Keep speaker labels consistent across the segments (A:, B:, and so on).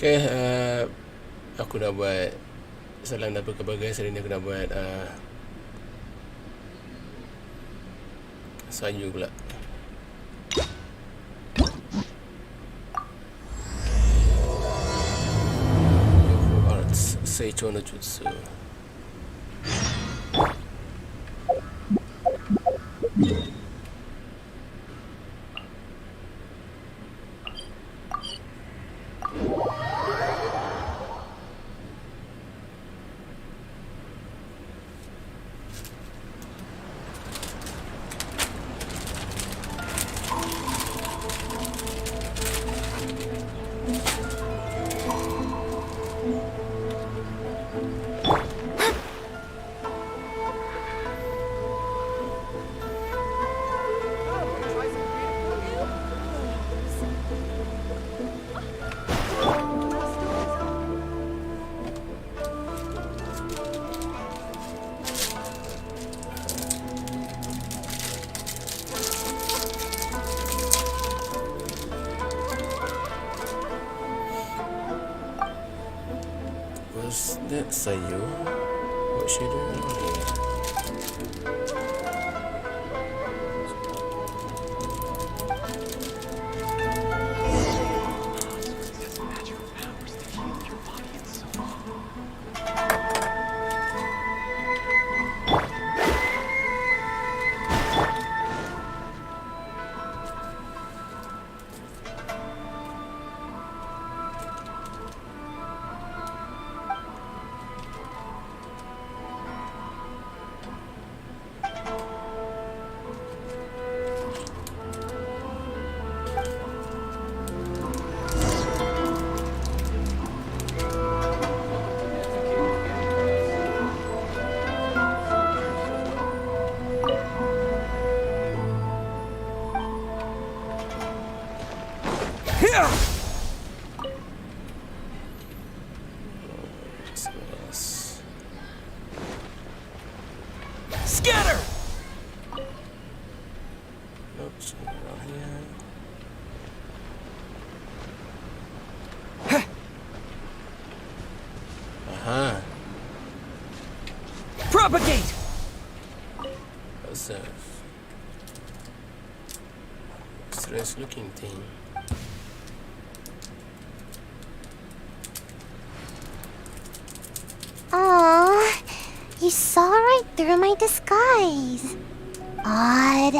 A: Okay, aku dah buat salam dan berbagai. Hari ni aku dah buat Sayu pula. Arts Seicho no Jutsu. Was that Sayu? What she doing here?
B: Scatter!
A: Oops, around here. Aha.
B: Propagate!
A: Observe. Strange looking thing.
C: Aww, you saw right through my disguise. Odd.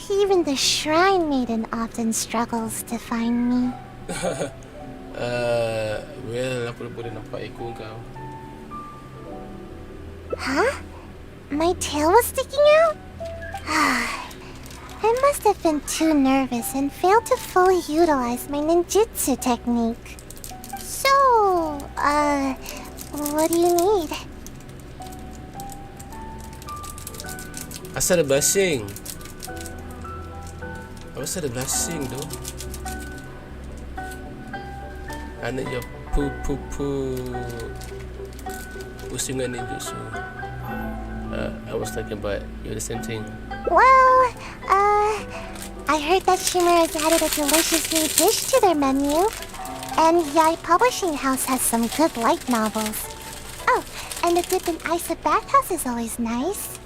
C: Even the shrine maiden often struggles to find me.
A: Well, aku boleh nampak ekor kau.
C: Huh? My tail was sticking out? I must have been too nervous and failed to fully utilize my ninjutsu technique. So, what do you need?
A: Asal ada blushing? Asal ada blushing tu? Anak your pusingan ninjutsu. I was talking about you're the same thing.
C: Well, I heard that Shimmer has added a delicious new dish to their menu. And Yai Publishing House has some good light novels. Oh, and a dip in ice at bathhouse is always nice.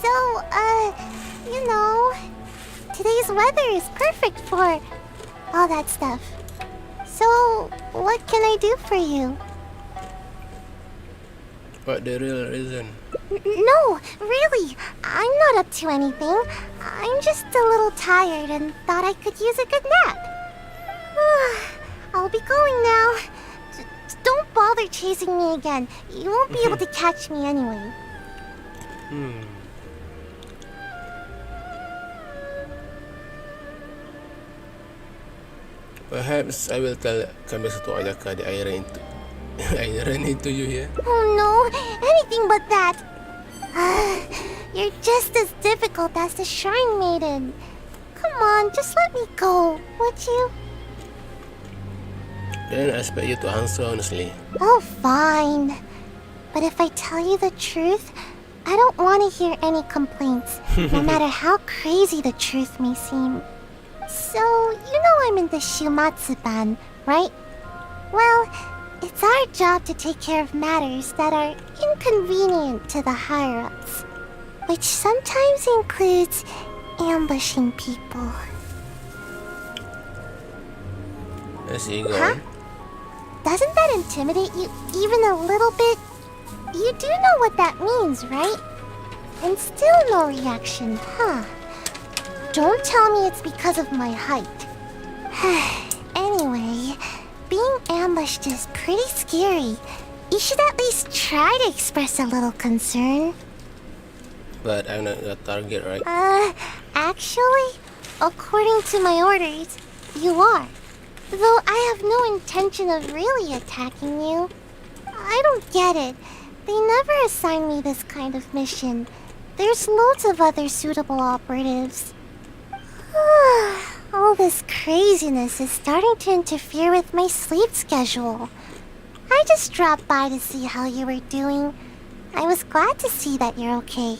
C: So, you know, today's weather is perfect for all that stuff. So, what can I do for you?
A: What the real reason?
C: No, really, I'm not up to anything. I'm just a little tired and thought I could use a good nap. I'll be going now. Don't bother chasing me again. You won't be able to catch me anyway.
A: Perhaps I will tell kami satu ayaka di airan itu. Airan itu you here.
C: Oh no, anything but that. You're just as difficult as the Shrine Maiden. Come on, just let me go, would you?
A: Then I expect you to answer honestly.
C: Oh, fine. But if I tell you the truth, I don't want to hear any complaints, no matter how crazy the truth may seem. So, you know I'm in the Shumatsuban, right? Well, it's our job to take care of matters that are inconvenient to the higher-ups, which sometimes includes ambushing people.
A: I see, go
C: Huh?
A: on.
C: Doesn't that intimidate you even a little bit? You do know what that means, right? And still no reaction, huh? Don't tell me it's because of my height. Anyway, being ambushed is pretty scary. You should at least try to express a little concern.
A: But I'm not your target, right?
C: Actually, according to my orders, you are. Though I have no intention of really attacking you. I don't get it. They never assign me this kind of mission. There's loads of other suitable operatives. All this craziness is starting to interfere with my sleep schedule. I just dropped by to see how you were doing. I was glad to see that you're okay.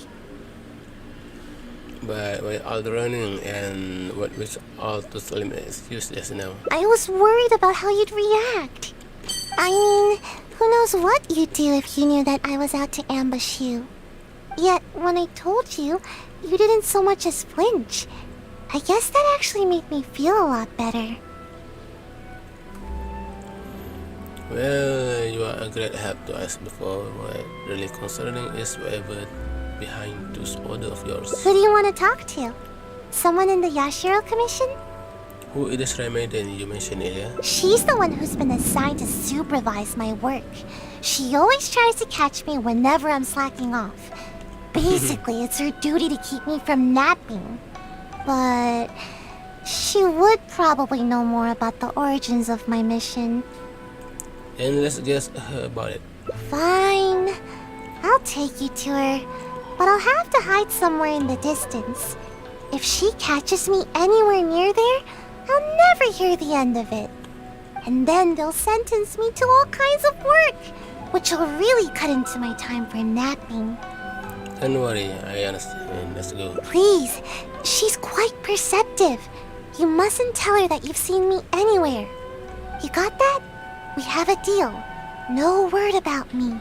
A: But with all the running and what with all those limits useless now.
C: I was worried about how you'd react. I mean, who knows what you'd do if you knew that I was out to ambush you. Yet, when I told you, you didn't so much as flinch. I guess that actually made me feel a lot better.
A: Well, you are a great help to us before. What really concerning is whatever behind those order of yours.
C: Who do you want to talk to? Someone in the Yashiro Commission?
A: Who is this maiden you mentioned earlier?
C: She's the one who's been assigned to supervise my work. She always tries to catch me whenever I'm slacking off. Basically, it's her duty to keep me from napping. But she would probably know more about the origins of my mission.
A: And let's guess her about it.
C: Fine. I'll take you to her. But I'll have to hide somewhere in the distance. If she catches me anywhere near there, I'll never hear the end of it. And then they'll sentence me to all kinds of work, which will really cut into my time for napping.
A: Don't worry, I understand. Let's go.
C: Please, she's quite perceptive. You mustn't tell her that you've seen me anywhere. You got that? We have a deal. No word about me.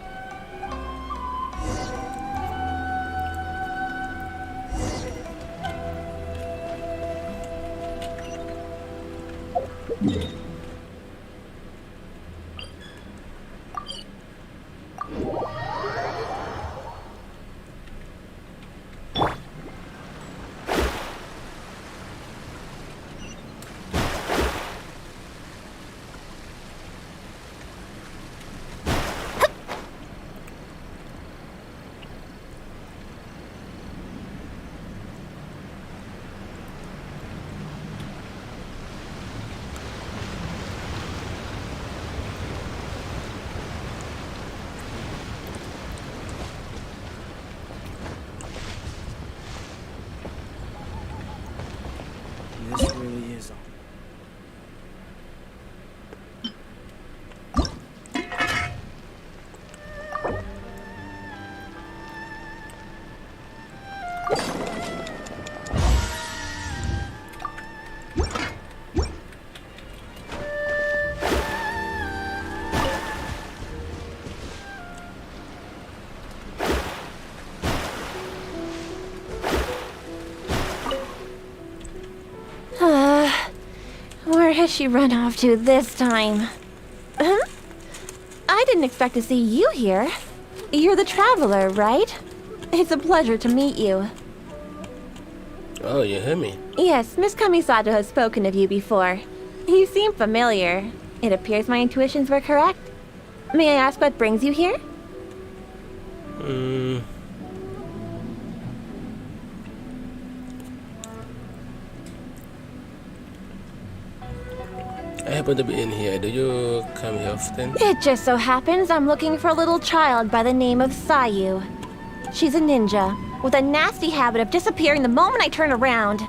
B: This really is all.
D: Where has she run off to this time? Huh? I didn't expect to see you here. You're the traveler, right? It's a pleasure to meet you.
A: Oh, you heard me.
D: Yes, Miss Kamisato has spoken of you before. You seem familiar. It appears my intuitions were correct. May I ask what brings you here?
A: I happen to be in here. Do you come here often?
D: It just so happens I'm looking for a little child by the name of Sayu. She's a ninja, with a nasty habit of disappearing the moment I turn around.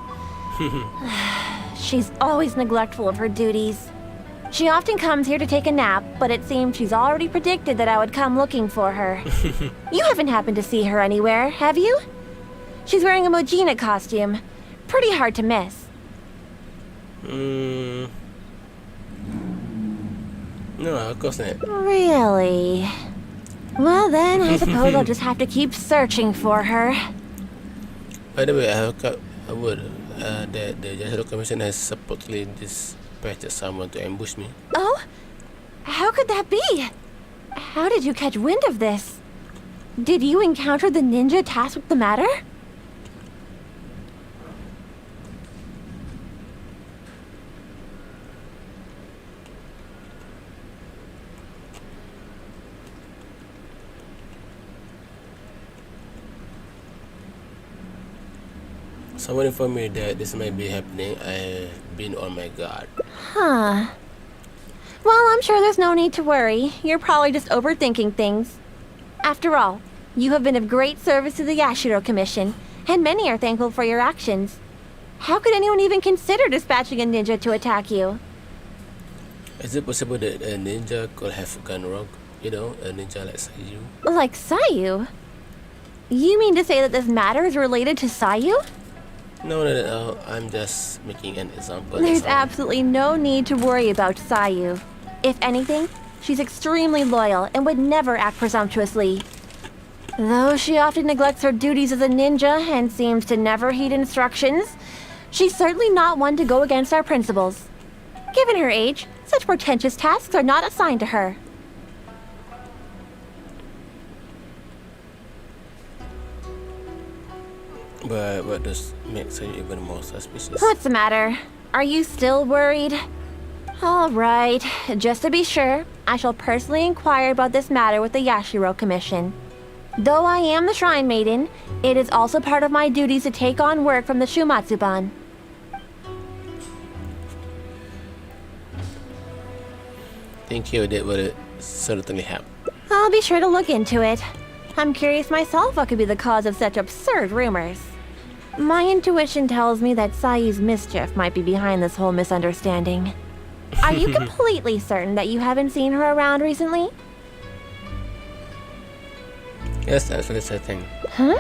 D: She's always neglectful of her duties. She often comes here to take a nap, but it seems she's already predicted that I would come looking for her. You haven't happened to see her anywhere, have you? She's wearing a Mojina costume. Pretty hard to miss.
A: No, of course not.
D: Really? Well then, I suppose I'll just have to keep searching for her.
A: By the way, I have got a word that the Judicial Commission has supposedly dispatched someone to ambush me.
D: Oh? How could that be? How did you catch wind of this? Did you encounter the ninja tasked with the matter?
A: Someone informed me that this might be happening. I've been on my guard.
D: Huh. Well, I'm sure there's no need to worry. You're probably just overthinking things. After all, you have been of great service to the Yashiro Commission, and many are thankful for your actions. How could anyone even consider dispatching a ninja to attack you?
A: Is it possible that a ninja could have gone wrong? You know, a ninja like Sayu?
D: Like Sayu? You mean to say that this matter is related to Sayu?
A: No, I'm just making an example.
D: There's absolutely no need to worry about Sayu. If anything, she's extremely loyal and would never act presumptuously. Though she often neglects her duties as a ninja and seems to never heed instructions, she's certainly not one to go against our principles. Given her age, such portentous tasks are not assigned to her.
A: But what does make Sayu even more suspicious?
D: What's the matter? Are you still worried? All right, just to be sure, I shall personally inquire about this matter with the Yashiro Commission. Though I am the Shrine Maiden, it is also part of my duties to take on work from the Shumatsuban.
A: Thank you, that would certainly help.
D: I'll be sure to look into it. I'm curious myself what could be the cause of such absurd rumors. My intuition tells me that Sayu's mischief might be behind this whole misunderstanding. Are you completely certain that you haven't seen her around recently?
A: Yes, that's what it's a thing.
D: Huh?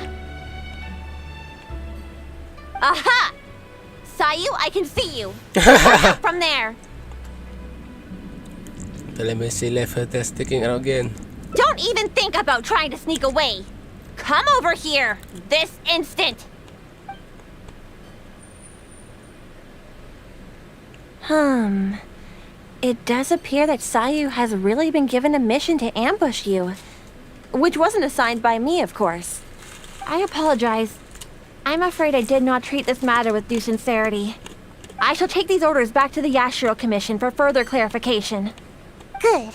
D: Aha! Sayu, I can see you! Look up from there!
A: The Legacy left her there sticking out again.
D: Don't even think about trying to sneak away! Come over here! This instant! It does appear that Sayu has really been given a mission to ambush you. Which wasn't assigned by me, of course. I apologize. I'm afraid I did not treat this matter with due sincerity. I shall take these orders back to the Yashiro Commission for further clarification.
C: Good.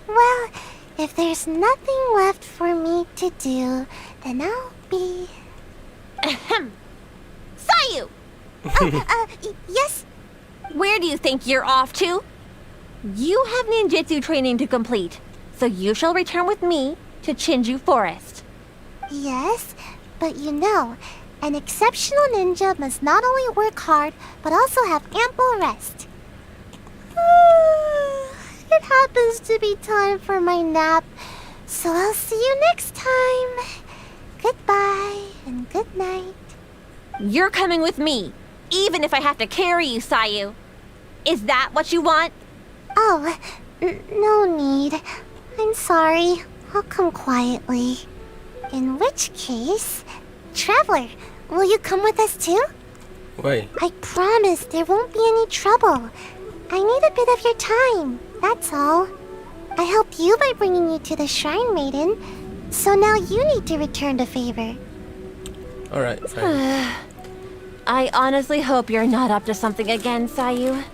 C: Well, if there's nothing left for me to do, then I'll be...
D: Ahem. Sayu!
C: Yes?
D: Where do you think you're off to? You have ninjutsu training to complete, so you shall return with me to Chinju Forest.
C: Yes, but you know, an exceptional ninja must not only work hard, but also have ample rest. It happens to be time for my nap, so I'll see you next time. Goodbye and good night.
D: You're coming with me, even if I have to carry you, Sayu. Is that what you want?
C: Oh, no need. I'm sorry. I'll come quietly. In which case, Traveler, will you come with us too?
A: Why?
C: I promise there won't be any trouble. I need a bit of your time, that's all. I helped you by bringing you to the Shrine Maiden, so now you need to return the favor.
A: Alright, fine.
D: I honestly hope you're not up to something again, Sayu.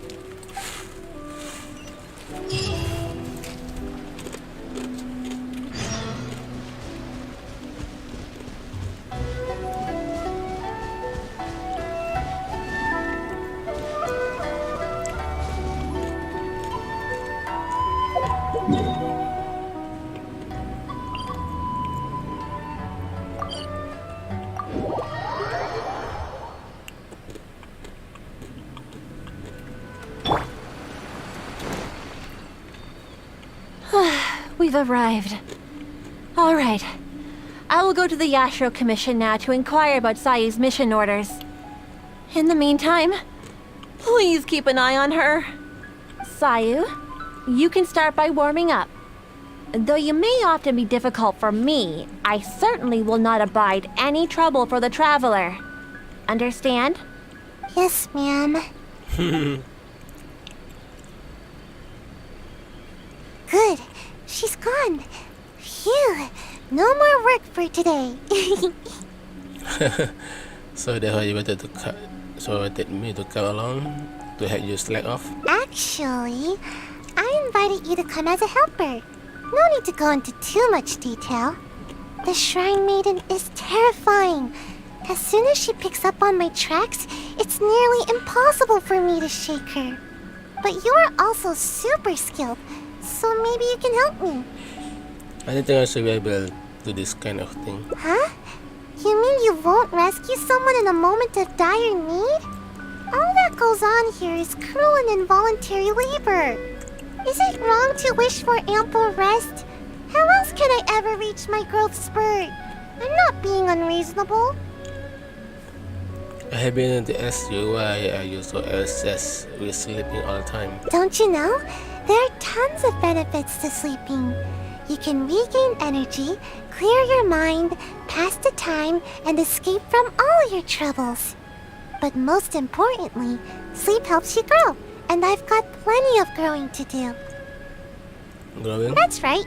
D: We've arrived. All right. I will go to the Yashiro Commission now to inquire about Sayu's mission orders. In the meantime, please keep an eye on her. Sayu, you can start by warming up. Though you may often be difficult for me, I certainly will not abide any trouble for the traveler. Understand?
C: Yes, ma'am. Good. She's gone. Phew. No more work for today.
A: So that's why you wanted to cut. So wanted me to come along to help you slack off.
C: Actually, I invited you to come as a helper. No need to go into too much detail. The Shrine Maiden is terrifying. As soon as she picks up on my tracks, it's nearly impossible for me to shake her. But you are also super skilled, so maybe you can help me.
A: I don't think I should be able to do this kind of thing.
C: Huh? You mean you won't rescue someone in a moment of dire need? All that goes on here is cruel and involuntary labor. Is it wrong to wish for ample rest? How else can I ever reach my growth spurt? I'm not being unreasonable.
A: I have been to ask you why are you so obsessed with sleeping all the time?
C: Don't you know? There are tons of benefits to sleeping. You can regain energy, clear your mind, pass the time, and escape from all your troubles. But most importantly, sleep helps you grow, and I've got plenty of growing to do.
A: Growing?
C: That's right.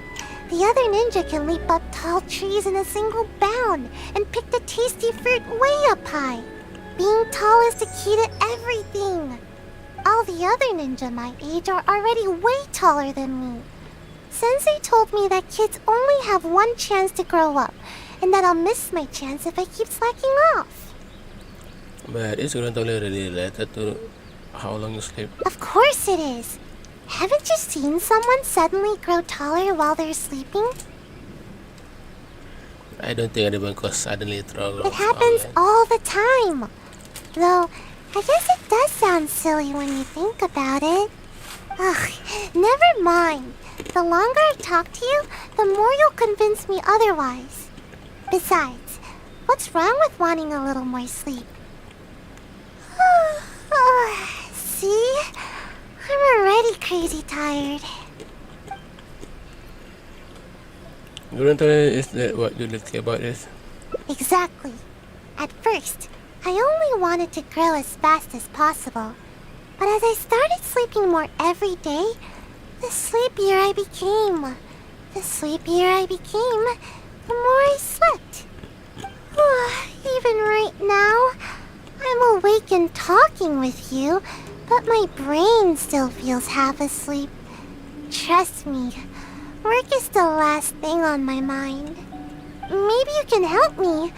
C: The other ninja can leap up tall trees in a single bound and pick the tasty fruit way up high. Being tall is the key to everything. All the other ninja my age are already way taller than me. Sensei told me that kids only have one chance to grow up, and that I'll miss my chance if I keep slacking off.
A: But is growing taller really related to how long you sleep?
C: Of course it is. Haven't you seen someone suddenly grow taller while they're sleeping?
A: I don't think anyone could suddenly throw.
C: It happens all the time. Though, I guess it does sound silly when you think about it. Ugh, never mind. The longer I talk to you, the more you'll convince me otherwise. Besides, what's wrong with wanting a little more sleep? See? I'm already crazy tired.
A: Growing taller is that what you like about this?
C: Exactly. At first, I only wanted to grow as fast as possible. But as I started sleeping more every day, the sleepier I became. The sleepier I became, the more I slept. Even right now, I'm awake and talking with you, but my brain still feels half asleep. Trust me, work is the last thing on my mind. Maybe you can help me.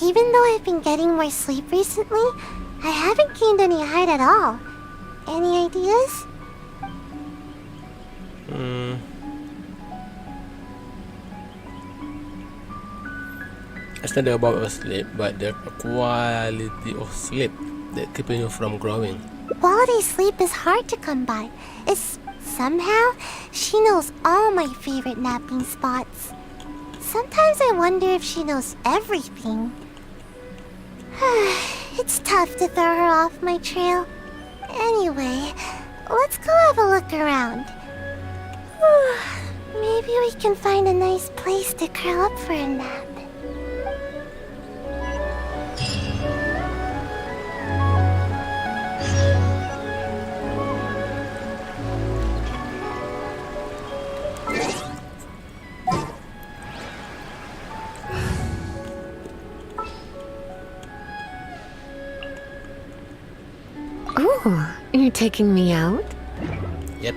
C: Even though I've been getting more sleep recently, I haven't gained any height at all. Any ideas?
A: It's not about sleep, but the quality of sleep that keeping you from growing.
C: Quality sleep is hard to come by. Somehow, she knows all my favorite napping spots. Sometimes I wonder if she knows everything. It's tough to throw her off my trail. Anyway, let's go have a look around. Maybe we can find a nice place to curl up for a nap.
E: Oh, you're taking me out?
A: Yep.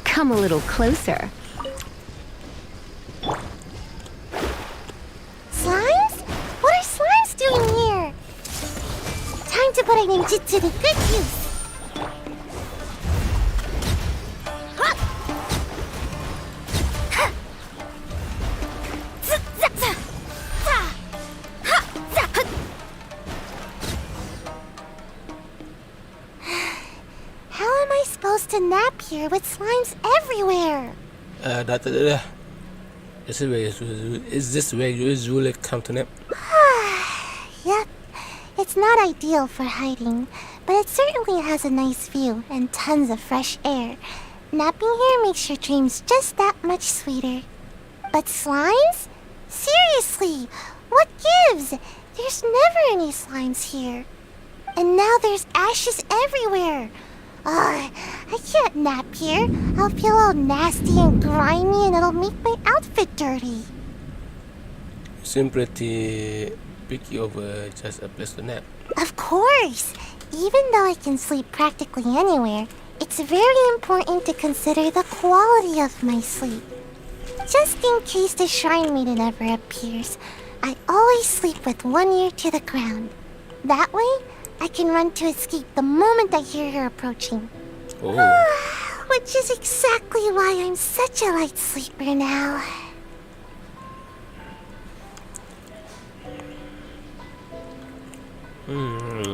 E: Come a little closer.
C: Slimes? What are slimes doing here? Time to put a ninjutsu to good use. supposed to nap here with slimes everywhere.
A: Dah tak ada dah. Is this where you usually come to nap?
C: Yep, it's not ideal for hiding, but it certainly has a nice view and tons of fresh air. Napping here makes your dreams just that much sweeter. But slimes? Seriously, what gives? There's never any slimes here. And now there's ashes everywhere. I can't nap here. I'll feel all nasty and grimy and it'll make my outfit dirty.
A: You seem pretty picky over just a place to nap.
C: Of course! Even though I can sleep practically anywhere, it's very important to consider the quality of my sleep. Just in case the shrine maiden ever appears, I always sleep with one ear to the ground. That way, I can run to escape the moment I hear her approaching.
A: Oh.
C: Which is exactly why I'm such a light sleeper now.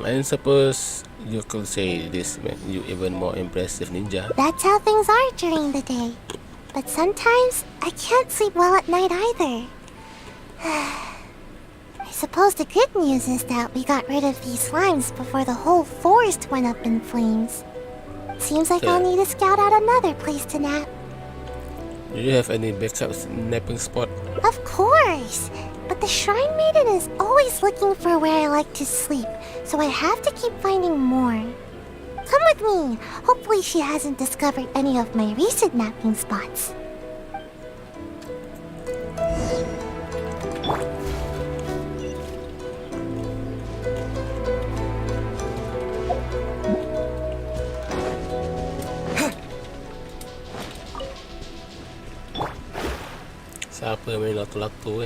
A: I suppose you could say this made you even more impressive ninja.
C: That's how things are during the day. But sometimes, I can't sleep well at night either. I suppose the good news is that we got rid of these slimes before the whole forest went up in flames. Seems like I'll need to scout out another place to nap.
A: Do you have any backup napping spot?
C: Of course! But the shrine maiden is always looking for where I like to sleep, so I have to keep finding more. Come with me! Hopefully she hasn't discovered any of my recent napping spots.
A: Siapa main lato-lato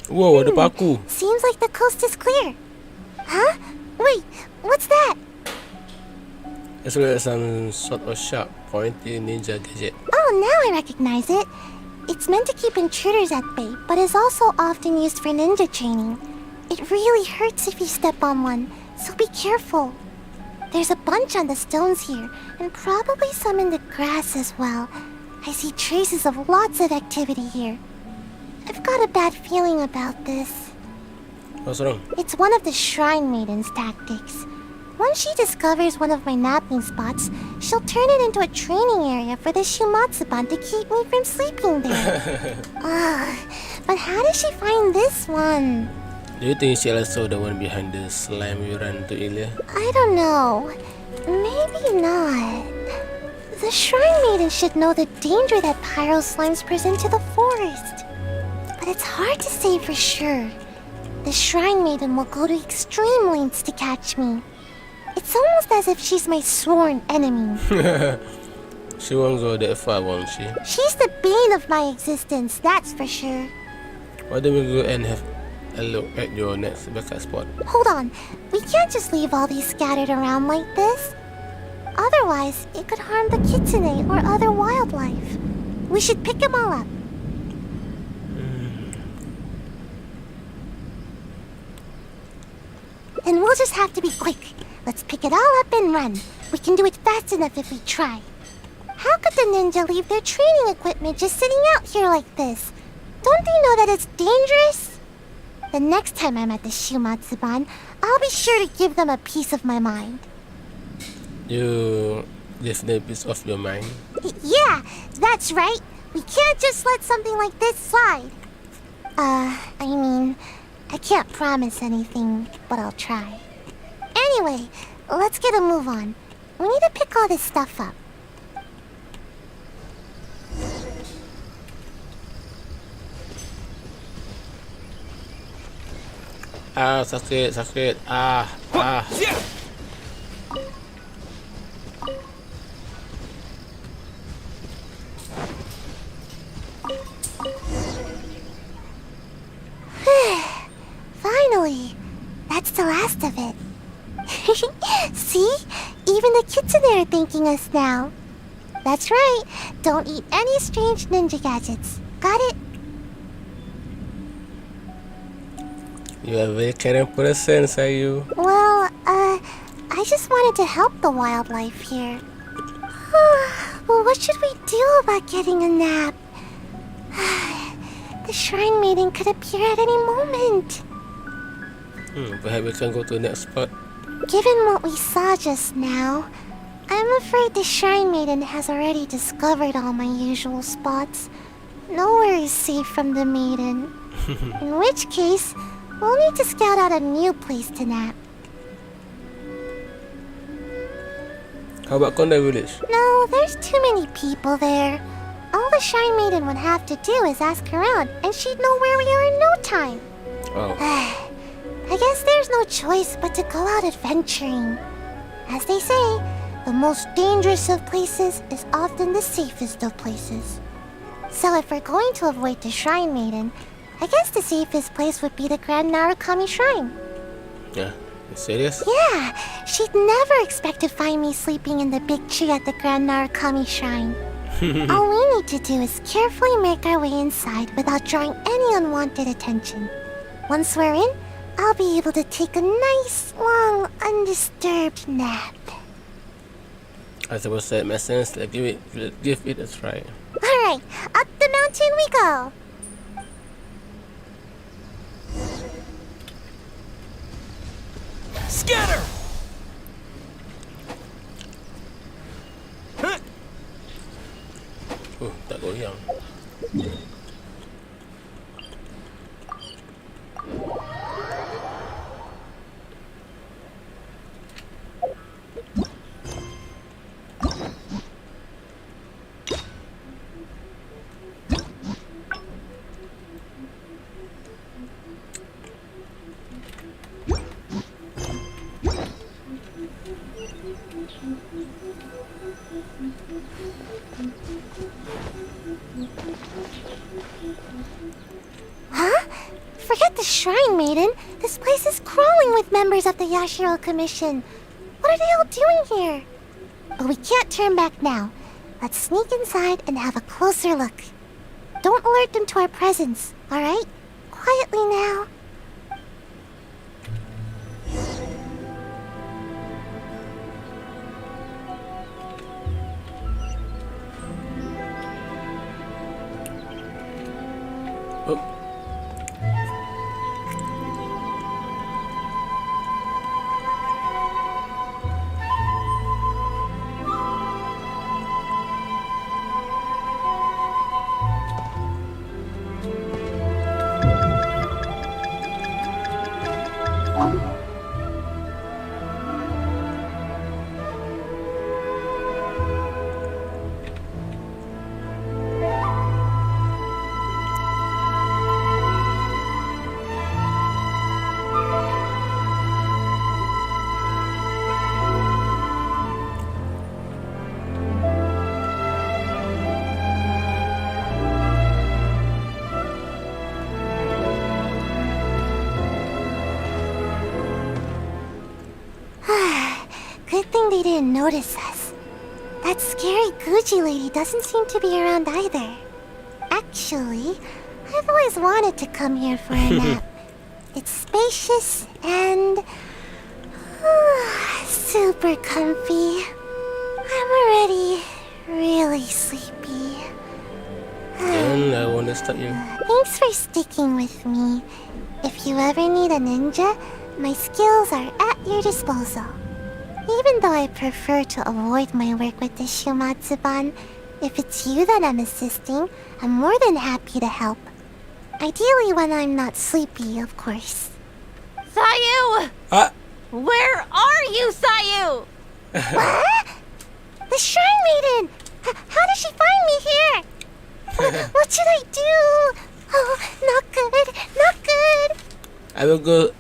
A: Wow, ada paku.
C: Seems like the coast is clear. Huh? Wait, what's that?
A: It's like some sort of sharp, pointy ninja gadget.
C: Oh, now I recognize it. It's meant to keep intruders at bay, but is also often used for ninja training. It really hurts if you step on one, so be careful. There's a bunch on the stones here, and probably some in the grass as well. I see traces of lots of activity here. I've got a bad feeling about this.
A: What's wrong?
C: It's one of the shrine maiden's tactics. Once she discovers one of my napping spots, she'll turn it into a training area for the Shumatsuban to keep me from sleeping there. But how did she find this one?
A: Do you think she's also the one behind the slime you ran to earlier?
C: I don't know. Maybe not. The shrine maiden should know the danger that pyro slimes present to the forest. But it's hard to say for sure. The shrine maiden will go to extreme lengths to catch me. It's almost as if she's my sworn enemy.
A: She won't go that far, won't she?
C: She's the bane of my existence, that's for sure.
A: Why don't we go and have a look at your next backup spot?
C: Hold on, we can't just leave all these scattered around like this. Otherwise, it could harm the kitsune or other wildlife. We should pick them all up. And we'll just have to be quick. Let's pick it all up and run. We can do it fast enough if we try. How could the ninja leave their training equipment just sitting out here like this? Don't they know that it's dangerous? The next time I'm at the Shumatsuban, I'll be sure to give them a piece of my mind.
A: You give them a piece of your mind?
C: Yeah, that's right. We can't just let something like this slide. I mean, I can't promise anything, but I'll try. Anyway, let's get a move on. We need to pick all this stuff up.
A: Sakit.
C: Finally, that's the last of it. See? Even the kids in there are thanking us now. That's right. Don't eat any strange ninja gadgets. Got it?
A: You are a very caring person, Sayu.
C: Well, I just wanted to help the wildlife here. Well, what should we do about getting a nap? The Shrine Maiden could appear at any moment.
A: Perhaps we can go to the next spot.
C: Given what we saw just now, I'm afraid the Shrine Maiden has already discovered all my usual spots. Nowhere is safe from the maiden. In which case, we'll need to scout out a new place to nap.
A: How about Konda Village?
C: No, there's too many people there. All the Shrine Maiden would have to do is ask around, and she'd know where we are in no time.
A: Oh.
C: I guess there's no choice but to go out adventuring. As they say, the most dangerous of places is often the safest of places. So if we're going to avoid the Shrine Maiden, I guess the safest place would be the Grand Narukami Shrine.
A: Yeah. You serious?
C: Yeah, she'd never expect to find me sleeping in the big tree at the Grand Narukami Shrine. All we need to do is carefully make our way inside without drawing any unwanted attention. Once we're in, I'll be able to take a nice, long, undisturbed nap.
A: I suppose that makes sense. Let's give it a try.
C: Alright, up the mountain we go!
B: Scatter!
A: Tak goyang.
C: Huh? Forget the Shrine Maiden. This place is crawling with members of the Yashiro Commission. What are they all doing here? But we can't turn back now. Let's sneak inside and have a closer look. Don't alert them to our presence, alright? Quietly now.
A: Oh.
C: Good thing they didn't notice us. That scary Gucci lady doesn't seem to be around either. Actually, I've always wanted to come here for a nap. It's spacious and super comfy. I'm already really sleepy.
A: And I want to start you.
C: Thanks for sticking with me. If you ever need a ninja, my skills are at your disposal. Even though I prefer to avoid my work with the Shumatsuban, if it's you that I'm assisting, I'm more than happy to help. Ideally when I'm not sleepy, of course.
D: Sayu!
A: Ah!
D: Where are you, Sayu?
C: What? The Shrine Maiden! How did she find me here? What should I do? Oh, not good, not good.
A: I will go.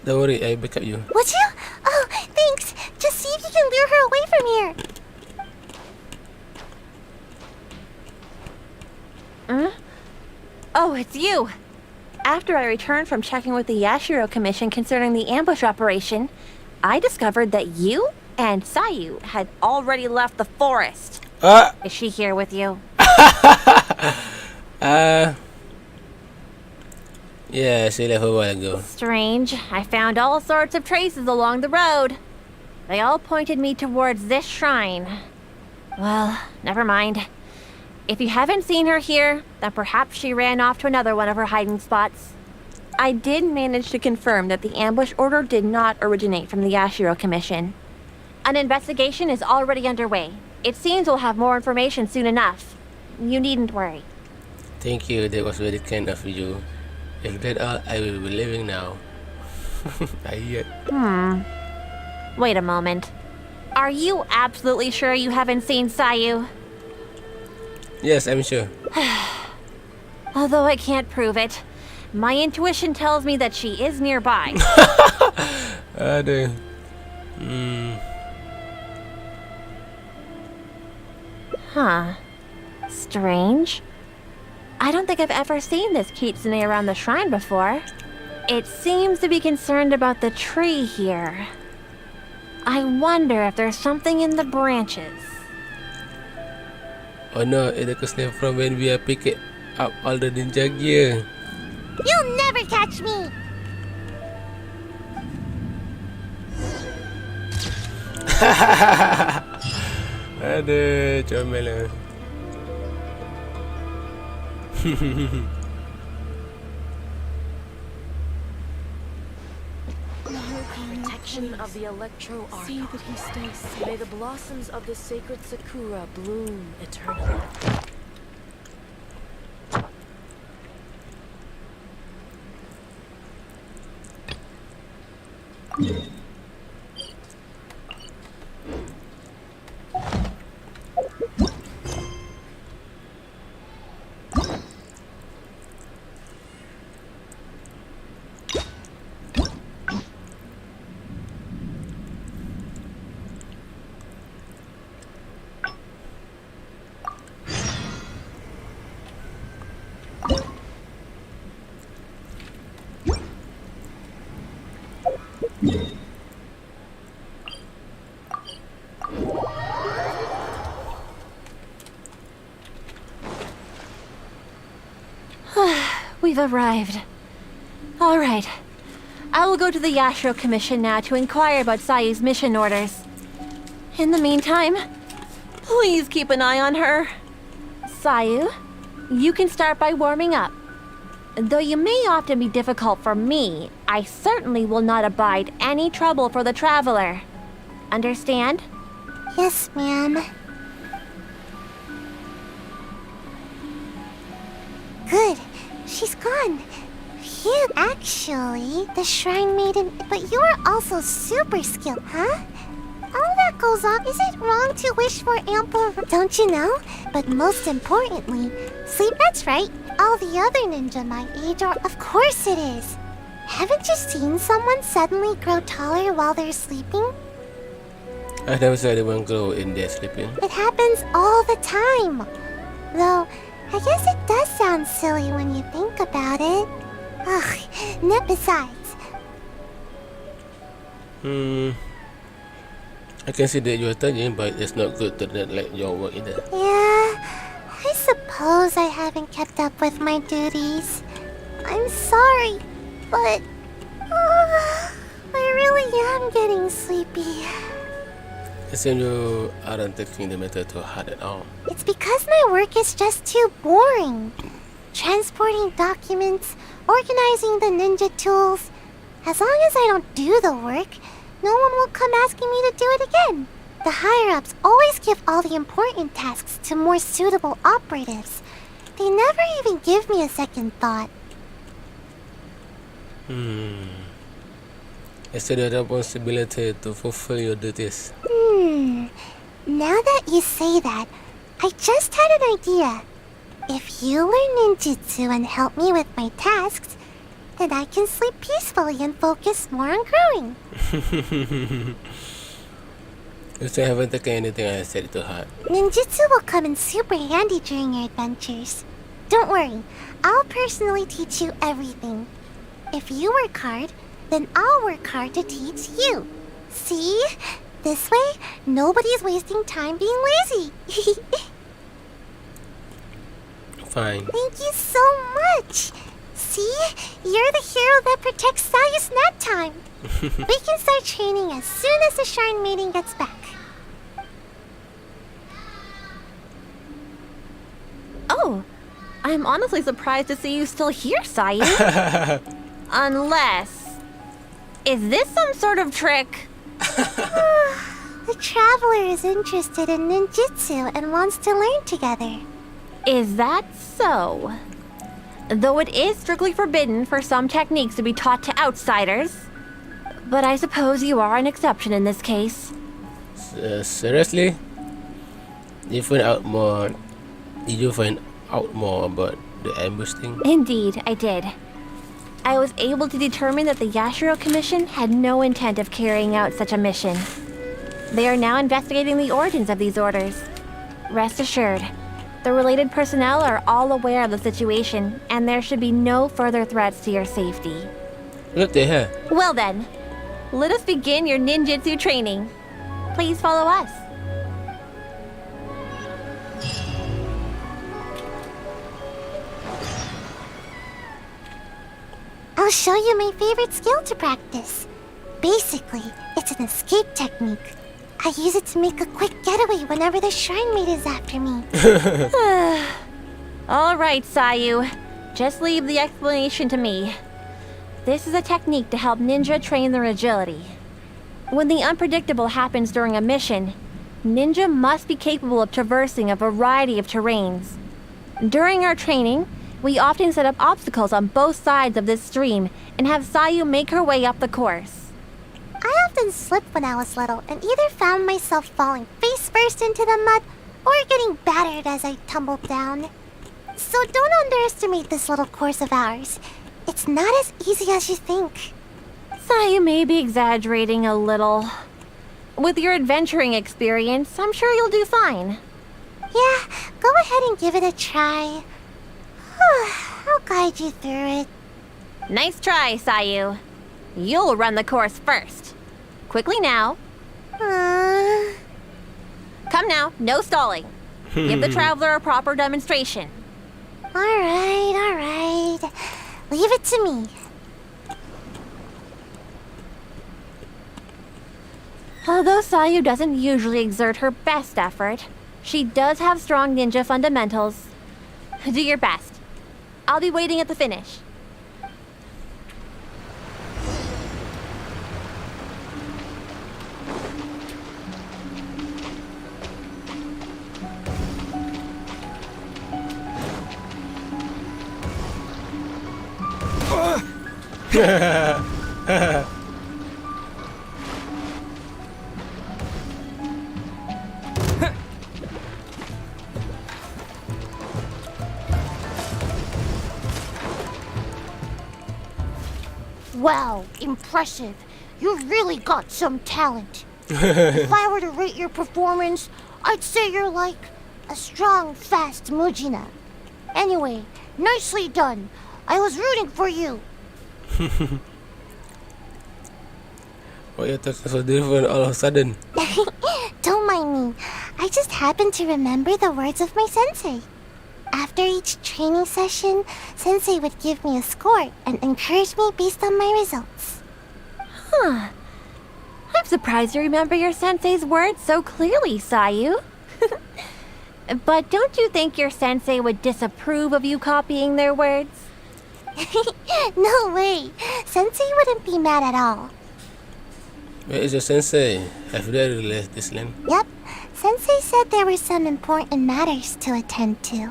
A: Don't worry, I back up you.
C: Would you? Oh, thanks. Just see if you can lure her away from here.
D: Oh, it's you. after I returned from checking with the Yashiro Commission concerning the ambush operation, I discovered that you and Sayu had already left the forest. Is she here with you?
A: Yeah, she left a while ago.
D: Strange. I found all sorts of traces along the road. They all pointed me towards this shrine. Well, never mind. If you haven't seen her here, then perhaps she ran off to another one of her hiding spots. I did manage to confirm that the ambush order did not originate from the Yashiro Commission. An investigation is already underway. It seems we'll have more information soon enough. You needn't worry.
A: Thank you, that was very kind of you. If that all, I will be leaving now.
D: Wait a moment. Are you absolutely sure you haven't seen Sayu?
A: Yes, I'm sure.
D: Although I can't prove it, my intuition tells me that she is nearby.
A: Aduh.
D: Huh. Strange. I don't think I've ever seen this kitsune around the shrine before. It seems to be concerned about the tree here. I wonder if there's something in the branches.
A: Oh no, it was from when we are picking up all the ninja gear.
C: You'll never catch me!
A: Aduh, comel lah.
F: Protection of the Electro Arc. See that he stays safe. May the blossoms of the sacred Sakura bloom eternally.
D: We've arrived. All right. I will go to the Yashiro Commission now to inquire about Sayu's mission orders. In the meantime, please keep an eye on her. Sayu, you can start by warming up. Though you may often be difficult for me, I certainly will not abide any trouble for the traveler. Understand?
C: Yes, ma'am. Good. She's gone. Phew, actually, the Shrine Maiden... But you're also super skilled, huh? All that goes on, is it wrong to wish for ample... Don't you know? But most importantly, sleep, that's right. All the other ninja my age are... Of course it is. Haven't you seen someone suddenly grow taller while they're sleeping?
A: I never saw anyone grow in there sleeping.
C: It happens all the time. Though, I guess it does sound silly when you think about it. Ugh, besides.
A: I can see that you are studying, but it's not good to neglect your work either.
C: Yeah, I suppose I haven't kept up with my duties. I'm sorry, but I really am getting sleepy.
A: It seems you aren't taking the matter too hard at all.
C: It's because my work is just too boring. Transporting documents, organizing the ninja tools. As long as I don't do the work, no one will come asking me to do it again. The higher-ups always give all the important tasks to more suitable operatives. They never even give me a second thought.
A: It's your responsibility to fulfill your duties.
C: Now that you say that, I just had an idea. If you learn ninjutsu and help me with my tasks, then I can sleep peacefully and focus more on growing.
A: You still haven't taken anything I said to heart.
C: Ninjutsu will come in super handy during your adventures. Don't worry, I'll personally teach you everything. If you work hard, then I'll work hard to teach you. See? This way, nobody's wasting time being lazy.
A: Fine.
C: Thank you so much. See? You're the hero that protects Sayu's nap time. We can start training as soon as the Shrine Maiden gets back.
D: Oh, I'm honestly surprised to see you still here, Sayu. Unless... Is this some sort of trick?
C: The traveler is interested in ninjutsu and wants to learn together.
D: Is that so? Though it is strictly forbidden for some techniques to be taught to outsiders. But I suppose you are an exception in this case.
A: Seriously? You find out more... Did you find out more about the ambush thing?
D: Indeed, I did. I was able to determine that the Yashiro Commission had no intent of carrying out such a mission. They are now investigating the origins of these orders. Rest assured, the related personnel are all aware of the situation, and there should be no further threats to your safety.
A: What the hell?
D: Well then, let us begin your ninjutsu training. Please follow us.
C: I'll show you my favorite skill to practice. Basically, it's an escape technique. I use it to make a quick getaway whenever the Shrine Maid is after me.
D: All right, Sayu. Just leave the explanation to me. This is a technique to help ninja train their agility. When the unpredictable happens during a mission, ninja must be capable of traversing a variety of terrains. During our training, we often set up obstacles on both sides of this stream and have Sayu make her way up the course.
C: I often slipped when I was little and either found myself falling face first into the mud or getting battered as I tumbled down. So don't underestimate this little course of ours. It's not as easy as you think.
D: Sayu may be exaggerating a little. With your adventuring experience, I'm sure you'll do fine.
C: Yeah, go ahead and give it a try. I'll guide you through it.
D: Nice try, Sayu. You'll run the course first. Quickly now.
C: Uh,
D: Come now, no stalling. Give the traveler a proper demonstration.
C: Alright. Leave it to me.
D: Although Sayu doesn't usually exert her best effort, she does have strong ninja fundamentals. Do your best. I'll be waiting at the finish.
C: Wow, impressive. You've really got some talent. If I were to rate your performance, I'd say you're like a strong, fast Mujina. Anyway, nicely done. I was rooting for you.
A: Why you talking so different all of a sudden?
C: Don't mind me. I just happened to remember the words of my sensei. After each training session, sensei would give me a score and encourage me based on my results.
D: Huh. I'm surprised you remember your sensei's words so clearly, Sayu. But don't you think your sensei would disapprove of you copying their words?
C: No way. Sensei wouldn't be mad at all.
A: Where is your sensei? Have they released this land?
C: Yep. Sensei said there were some important matters to attend to.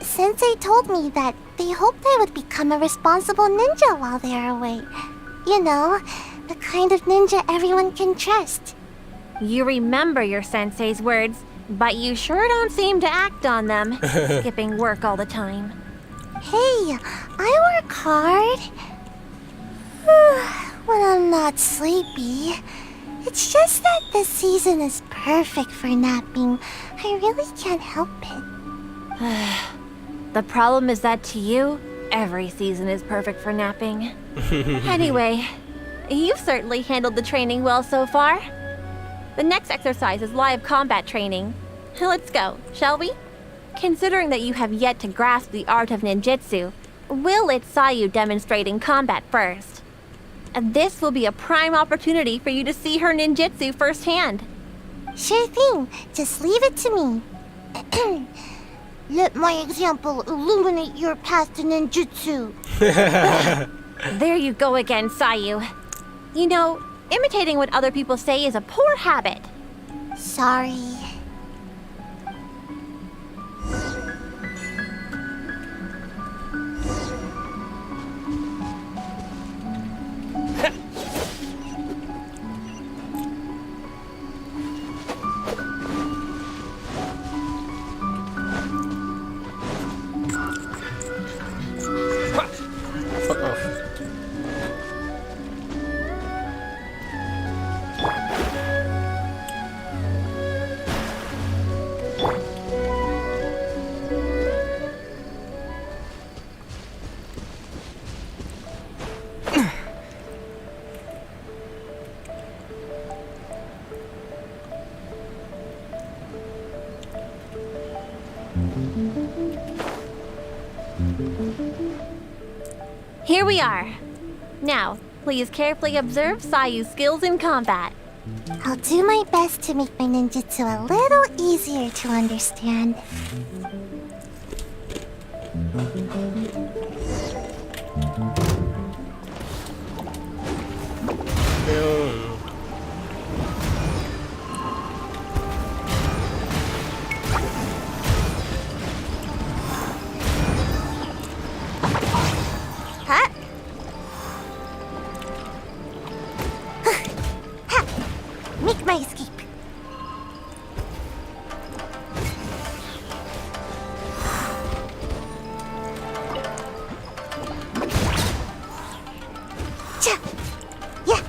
C: Sensei told me that they hoped I would become a responsible ninja while they are away. You know, the kind of ninja everyone can trust.
D: You remember your sensei's words, but you sure don't seem to act on them, skipping work all the time.
C: Hey, I work hard. When I'm not sleepy. It's just that the season is perfect for napping. I really can't help it.
D: The problem is that to you, every season is perfect for napping. Anyway, you've certainly handled the training well so far. The next exercise is live combat training. Let's go, shall we? Considering that you have yet to grasp the art of ninjutsu, we'll let Sayu demonstrate in combat first. This will be a prime opportunity for you to see her ninjutsu firsthand.
C: Sure thing. Just leave it to me. Let my example illuminate your path to ninjutsu.
D: There you go again, Sayu. You know, imitating what other people say is a poor habit.
C: Sorry.
A: Fuck off.
D: Here we are. Now, please carefully observe Sayu's skills in combat.
C: I'll do my best to make my ninjutsu a little easier to understand. Huh? Ha! Make my escape. Cha! Yeah!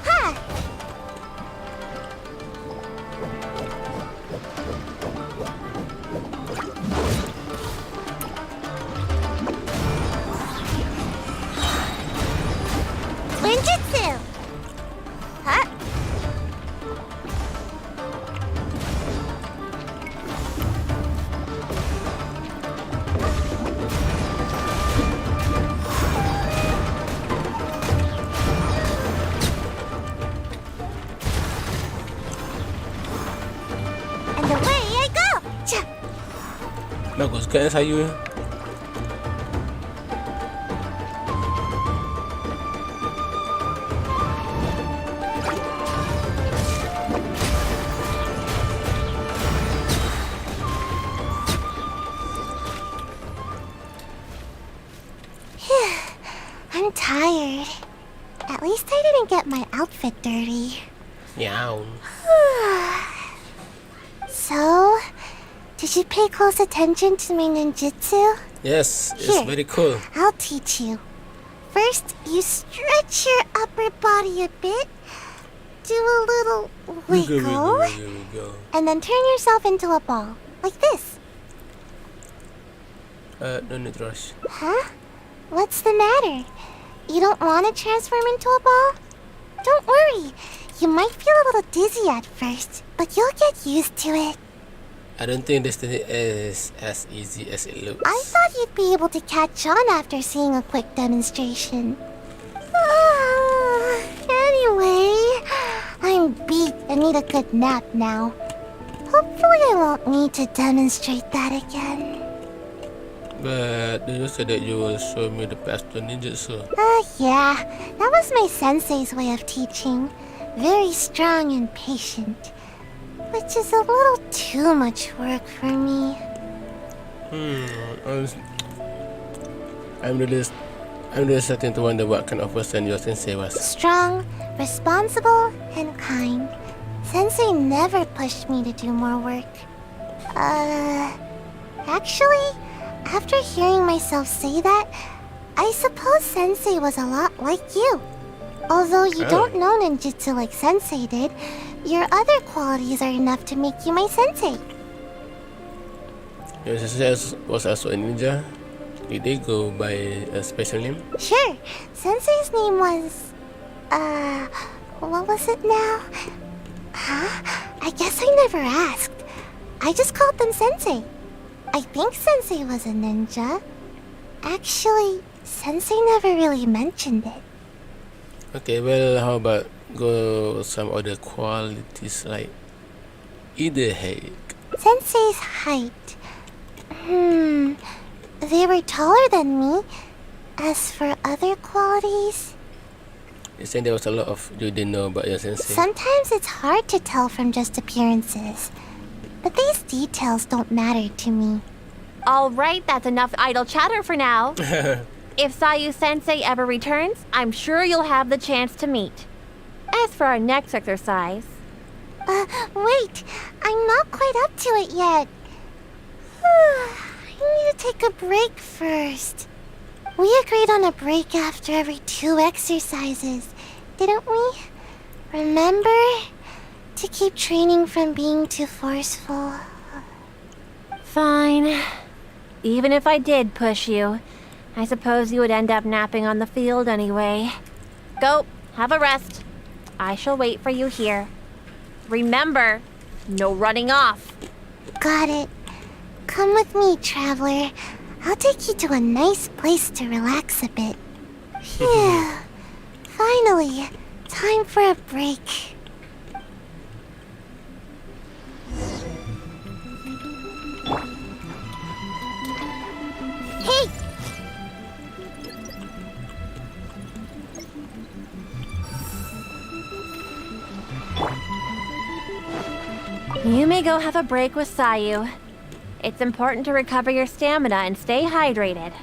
C: Ha! Ninjutsu! Huh? And away I go! Cha!
A: Bagus kan Sayu ya?
C: I'm tired. At least I didn't get my outfit dirty.
A: Meow.
C: So, did you pay close attention to my ninjutsu?
A: Yes, it's
C: Here.
A: very cool.
C: I'll teach you. First, you stretch your upper body a bit, do a little wiggle,
A: Wiggle.
C: and then turn yourself into a ball, like this.
A: No need rush.
C: Huh? What's the matter? You don't want to transform into a ball? Don't worry. You might feel a little dizzy at first, but you'll get used to it.
A: I don't think this thing is as easy as it looks.
C: I thought you'd be able to catch on after seeing a quick demonstration. Anyway, I'm beat and need a good nap now. Hopefully I won't need to demonstrate that again.
A: But you said that you will show me the path to ninjutsu.
C: Yeah, that was my sensei's way of teaching. Very strong and patient. Which is a little too much work for me.
A: I'm really starting to wonder what kind of person your sensei was.
C: Strong, responsible, and kind. Sensei never pushed me to do more work. Actually, after hearing myself say that, I suppose Sensei was a lot like you. Although you don't know ninjutsu like Sensei did, your other qualities are enough to make you my sensei.
A: Your sensei was also a ninja. Did they go by a special name?
C: Sure, Sensei's name was... what was it now? Huh? I guess I never asked. I just called them Sensei. I think Sensei was a ninja. Actually, Sensei never really mentioned it.
A: Okay, well, how about go some other qualities like either height?
C: Sensei's height. They were taller than me. As for other qualities...
A: You said there was a lot of you didn't know about your sensei.
C: Sometimes it's hard to tell from just appearances. But these details don't matter to me.
D: All right, that's enough idle chatter for now. If Sayu Sensei ever returns, I'm sure you'll have the chance to meet. As for our next exercise...
C: Wait. I'm not quite up to it yet. I need to take a break first. We agreed on a break after every 2 exercises, didn't we? Remember? To keep training from being too forceful.
D: Fine. Even if I did push you, I suppose you would end up napping on the field anyway. Go, have a rest. I shall wait for you here. Remember, no running off.
C: Got it. Come with me, traveler. I'll take you to a nice place to relax a bit. Phew. Finally, time for a break. Hey!
D: You may go have a break with Sayu. It's important to recover your stamina and stay hydrated.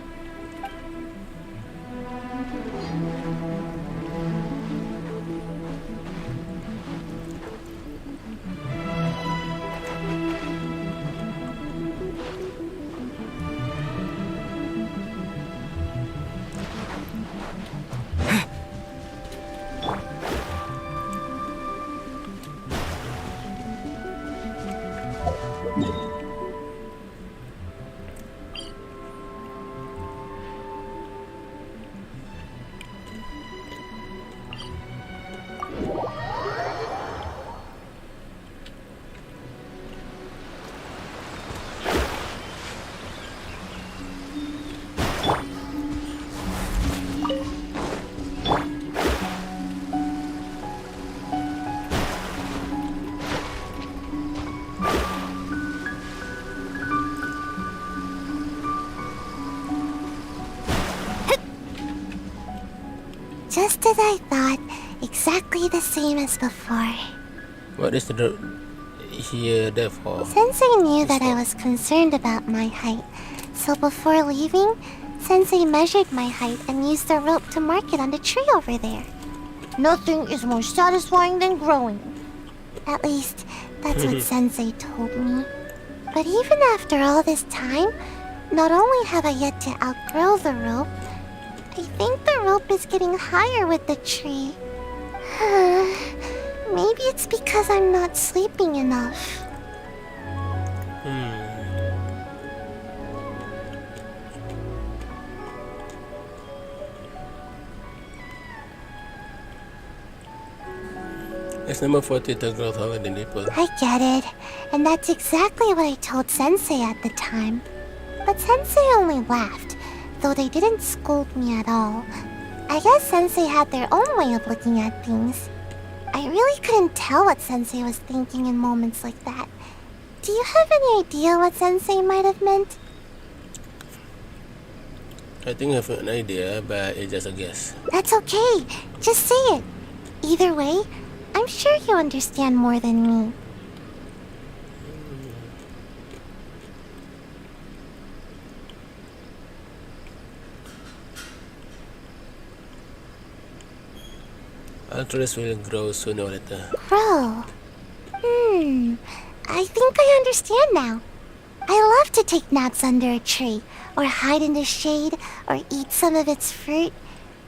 C: Just as I thought, exactly the same as before.
A: What is the here there for?
C: Sensei knew that I was concerned about my height, so before leaving, Sensei measured my height and used the rope to mark it on the tree over there. Nothing is more satisfying than growing. At least, that's what Sensei told me. But even after all this time, not only have I yet to outgrow the rope, I think the rope is getting higher with the tree. Maybe it's because I'm not sleeping enough.
A: It's number 40 to grow taller than people.
C: I get it, and that's exactly what I told Sensei at the time. But Sensei only laughed, though they didn't scold me at all. I guess Sensei had their own way of looking at things. I really couldn't tell what Sensei was thinking in moments like that. Do you have any idea what Sensei might have meant?
A: I think I have an idea, but it's just a guess.
C: That's okay. Just say it. Either way, I'm sure you understand more than me.
A: Arthritis will grow sooner or later.
C: Grow. I think I understand now. I love to take naps under a tree, or hide in the shade, or eat some of its fruit.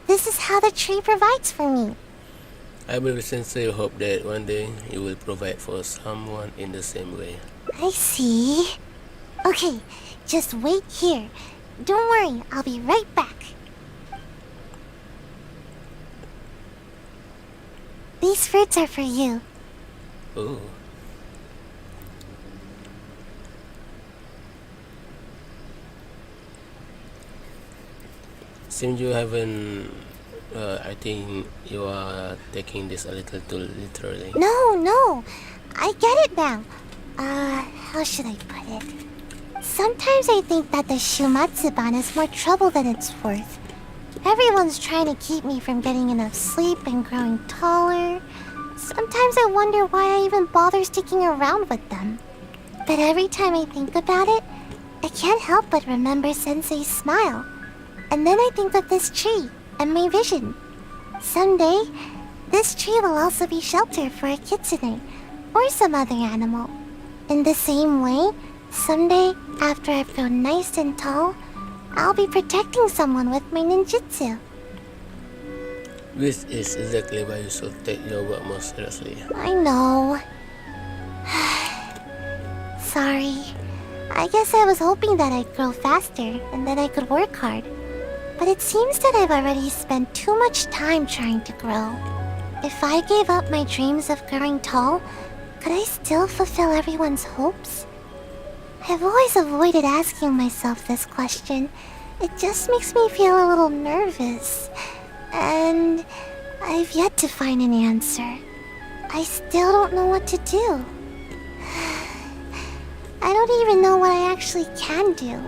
C: This is how the tree provides for me.
A: I believe Sensei hope that one day you will provide for someone in the same way.
C: I see. Okay, just wait here. Don't worry, I'll be right back. These fruits are for you.
A: Oh. Seems you haven't. I think you are taking this a little too literally.
C: No, I get it now. How should I put it? Sometimes I think that the Shumatsuban is more trouble than it's worth. Everyone's trying to keep me from getting enough sleep and growing taller. Sometimes I wonder why I even bother sticking around with them. But every time I think about it, I can't help but remember Sensei's smile. And then I think of this tree and my vision. Someday, this tree will also be shelter for a kitsune or some other animal. In the same way, someday, after I've grown nice and tall, I'll be protecting someone with my ninjutsu.
A: This is exactly why you should take your work more seriously.
C: I know. Sorry. I guess I was hoping that I'd grow faster and then I could work hard. But it seems that I've already spent too much time trying to grow. If I gave up my dreams of growing tall, could I still fulfill everyone's hopes? I've always avoided asking myself this question. It just makes me feel a little nervous. And I've yet to find an answer. I still don't know what to do. I don't even know what I actually can do.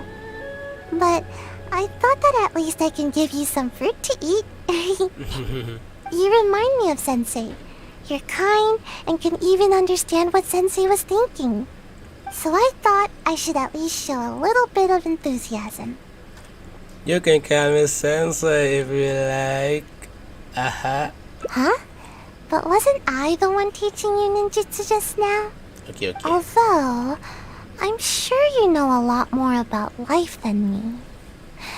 C: But I thought that at least I can give you some fruit to eat. You remind me of Sensei. You're kind and can even understand what Sensei was thinking. So I thought I should at least show a little bit of enthusiasm.
A: You can call me Sensei if you like. Aha.
C: Huh? But wasn't I the one teaching you ninjutsu just now?
A: Okay.
C: Although, I'm sure you know a lot more about life than me.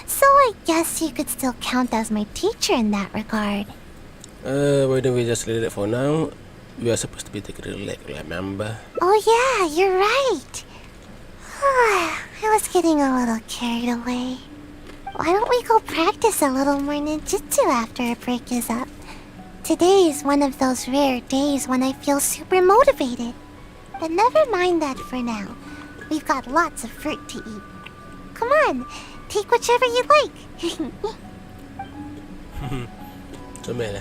C: So I guess you could still count as my teacher in that regard.
A: Why don't we just leave it for now? We are supposed to be taking it remember?
C: Oh yeah, you're right. I was getting a little carried away. Why don't we go practice a little more ninjutsu after our break is up? Today is one of those rare days when I feel super motivated. But never mind that for now. We've got lots of fruit to eat. Come on, take whichever you like.
A: Comel.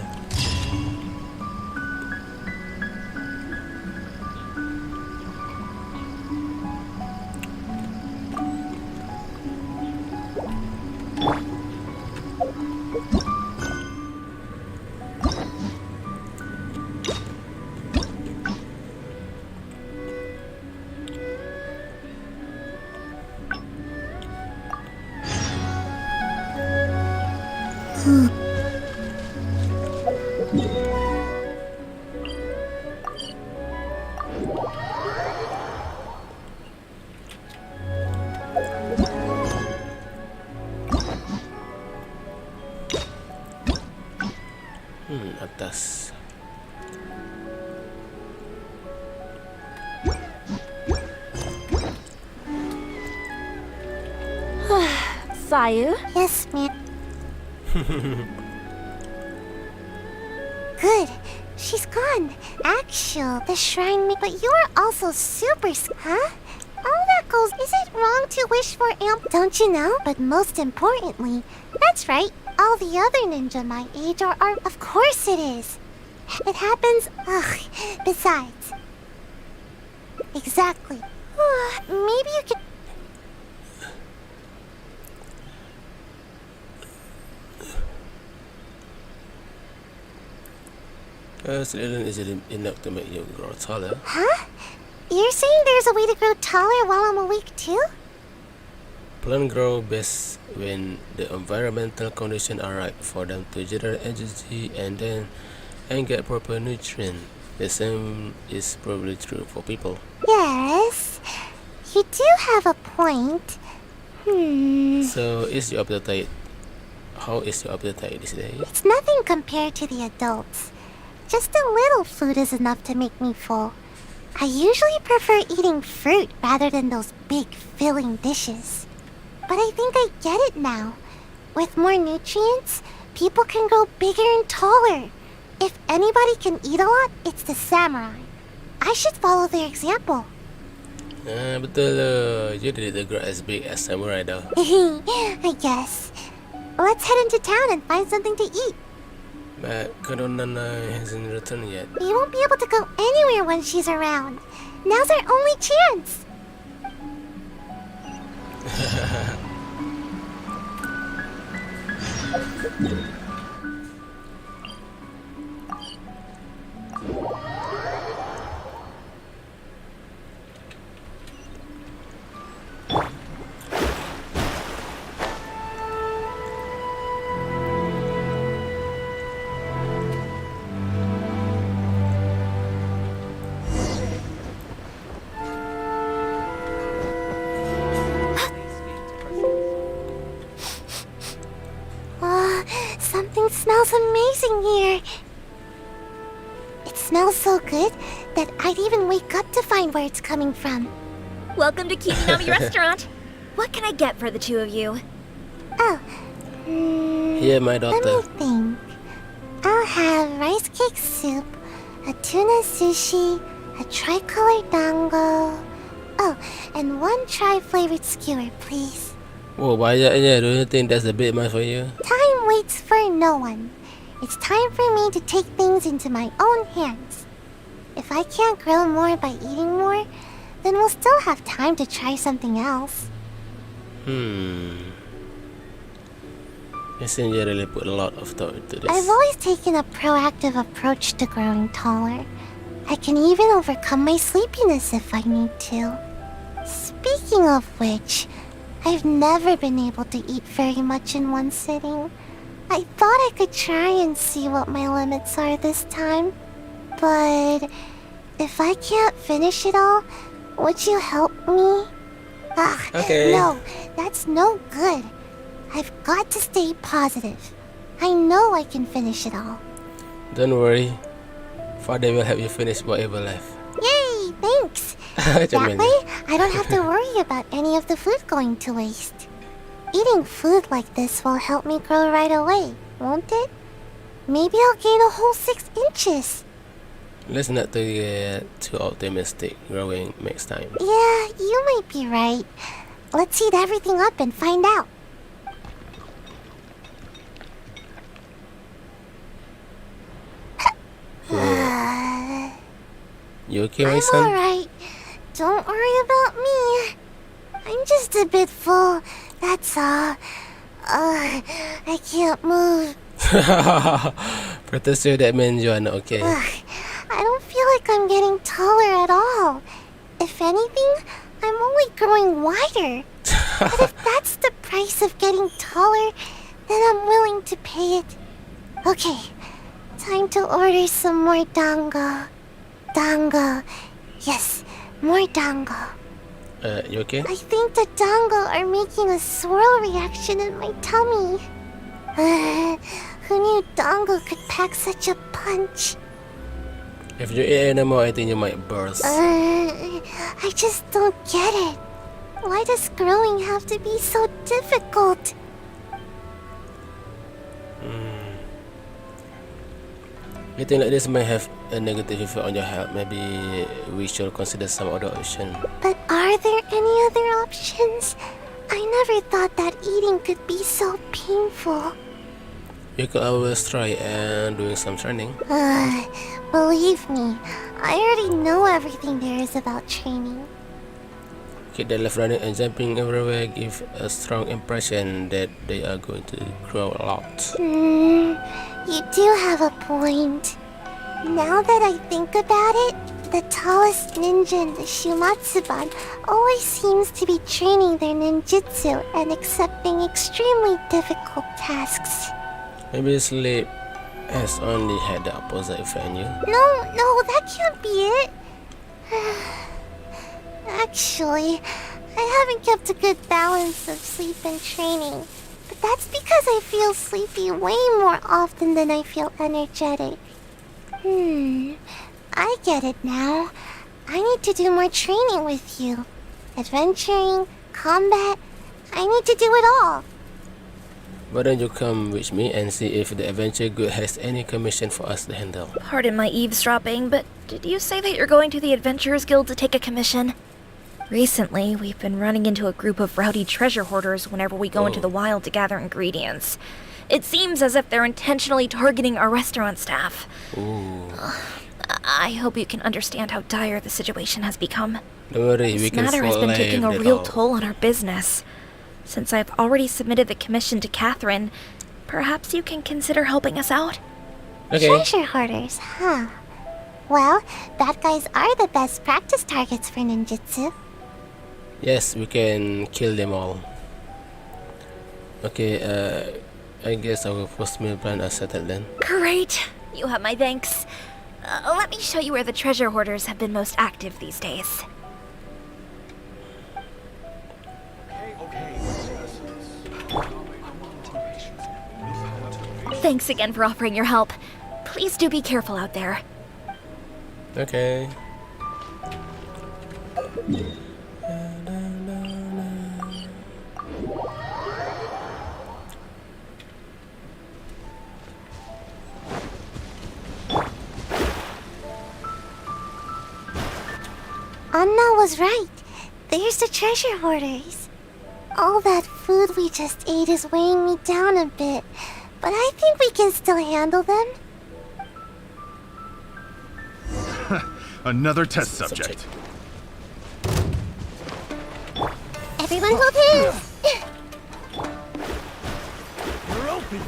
A: Atas.
D: Sayu?
C: Yes, ma'am. Good. She's gone. Actual, the shrine but you're also super huh? All that goes, is it wrong to wish for amp? Don't you know? But most importantly, that's right. All the other ninja my age are of course it is. It happens, besides. Exactly. Maybe you can...
A: Still isn't enough to make you grow taller.
C: Huh? You're saying there's a way to grow taller while I'm awake too?
A: Plants grow best when the environmental conditions are right for them to generate energy and get proper nutrients. The same is probably true for people.
C: Yes, you do have a point.
A: So, how is your appetite these days?
C: It's nothing compared to the adults. Just a little food is enough to make me full. I usually prefer eating fruit rather than those big, filling dishes. But I think I get it now. With more nutrients, people can grow bigger and taller. If anybody can eat a lot, it's the samurai. I should follow their example.
A: Betul you didn't grow as big as samurai though.
C: I guess. Let's head into town and find something to eat.
A: But Kerana hasn't returned yet.
C: We won't be able to go anywhere when she's around. Now's our only chance. Something smells amazing here. It smells so good that I'd even wake up to find where it's coming from.
D: Welcome to Kiminami Restaurant. What can I get for the two of you?
C: Oh,
A: Here, my
C: let me
A: daughter.
C: think. I'll have rice cake soup, a tuna sushi, a tricolor dango. Oh, and one tri-flavored skewer, please.
A: Oh, banyaknya. Do you think that's a bit much for you?
C: Time waits for no one. It's time for me to take things into my own hands. If I can't grow more by eating more, then we'll still have time to try something else.
A: You seem you really put a lot of thought into this.
C: I've always taken a proactive approach to growing taller. I can even overcome my sleepiness if I need to. Speaking of which, I've never been able to eat very much in one sitting. I thought I could try and see what my limits are this time. But if I can't finish it all, would you help me?
A: Okay.
C: No, that's no good. I've got to stay positive. I know I can finish it all.
A: Don't worry. Father will help you finish whatever left.
C: Yay, thanks. That way, I don't have to worry about any of the food going to waste. Eating food like this will help me grow right away, won't it? Maybe I'll gain a whole 6 inches.
A: Let's not get too optimistic. Growing next time.
C: Yeah, you might be right. Let's heat everything up and find out.
A: You okay, my
C: I'm
A: son?
C: alright. Don't worry about me. I'm just a bit full, that's all. I can't move.
A: Protest you, that means you are not okay.
C: I don't feel like I'm getting taller at all. If anything, I'm only growing wider. But if that's the price of getting taller, then I'm willing to pay it. Okay, time to order some more dango. Dango. Yes, more dango.
A: You okay?
C: I think the dango are making a swirl reaction in my tummy. Who knew dango could pack such a punch?
A: If you eat anymore, I think you might burst.
C: I just don't get it. Why does growing have to be so difficult?
A: You think like this might have a negative effect on your health. Maybe we should consider some other option.
C: But are there any other options? I never thought that eating could be so painful.
A: You could always try and doing some training.
C: Believe me, I already know everything there is about training.
A: Keep the left running and jumping everywhere give a strong impression that they are going to grow a lot.
C: You do have a point. Now that I think about it, the tallest ninja in the Shumatsuban always seems to be training their ninjutsu and accepting extremely difficult tasks.
A: Maybe sleep has only had the opposite effect on you.
C: No, that can't be it. Actually, I haven't kept a good balance of sleep and training. But that's because I feel sleepy way more often than I feel energetic. I get it now. I need to do more training with you. adventuring, combat. I need to do it all.
A: Why don't you come with me and see if the adventure guild has any commission for us to handle?
G: Pardon my eavesdropping, but did you say that you're going to the Adventurers Guild to take a commission? Recently, we've been running into a group of rowdy treasure hoarders whenever we go into the wild to gather ingredients. It seems as if they're intentionally targeting our restaurant staff.
A: Ooh.
G: I hope you can understand how dire the situation has become.
A: Don't worry, we
G: This
A: can
G: matter has been
A: solve
G: taking a
A: it
G: real
A: all.
G: toll on our business. Since I've already submitted the commission to Catherine, perhaps you can consider helping us out?
A: Okay.
C: Treasure hoarders, huh? Well, bad guys are the best practice targets for ninjutsu.
A: Yes, we can kill them all. Okay, I guess our post-meal plan are settled then.
G: Great. You have my thanks. Let me show you where the treasure hoarders have been most active these days. Thanks again for offering your help. Please do be careful out there.
A: Okay.
C: Anna was right. There's the treasure hoarders. All that food we just ate is weighing me down a bit, but I think we can still handle them.
H: Another test subject.
C: Everyone hold hands!
H: You're open.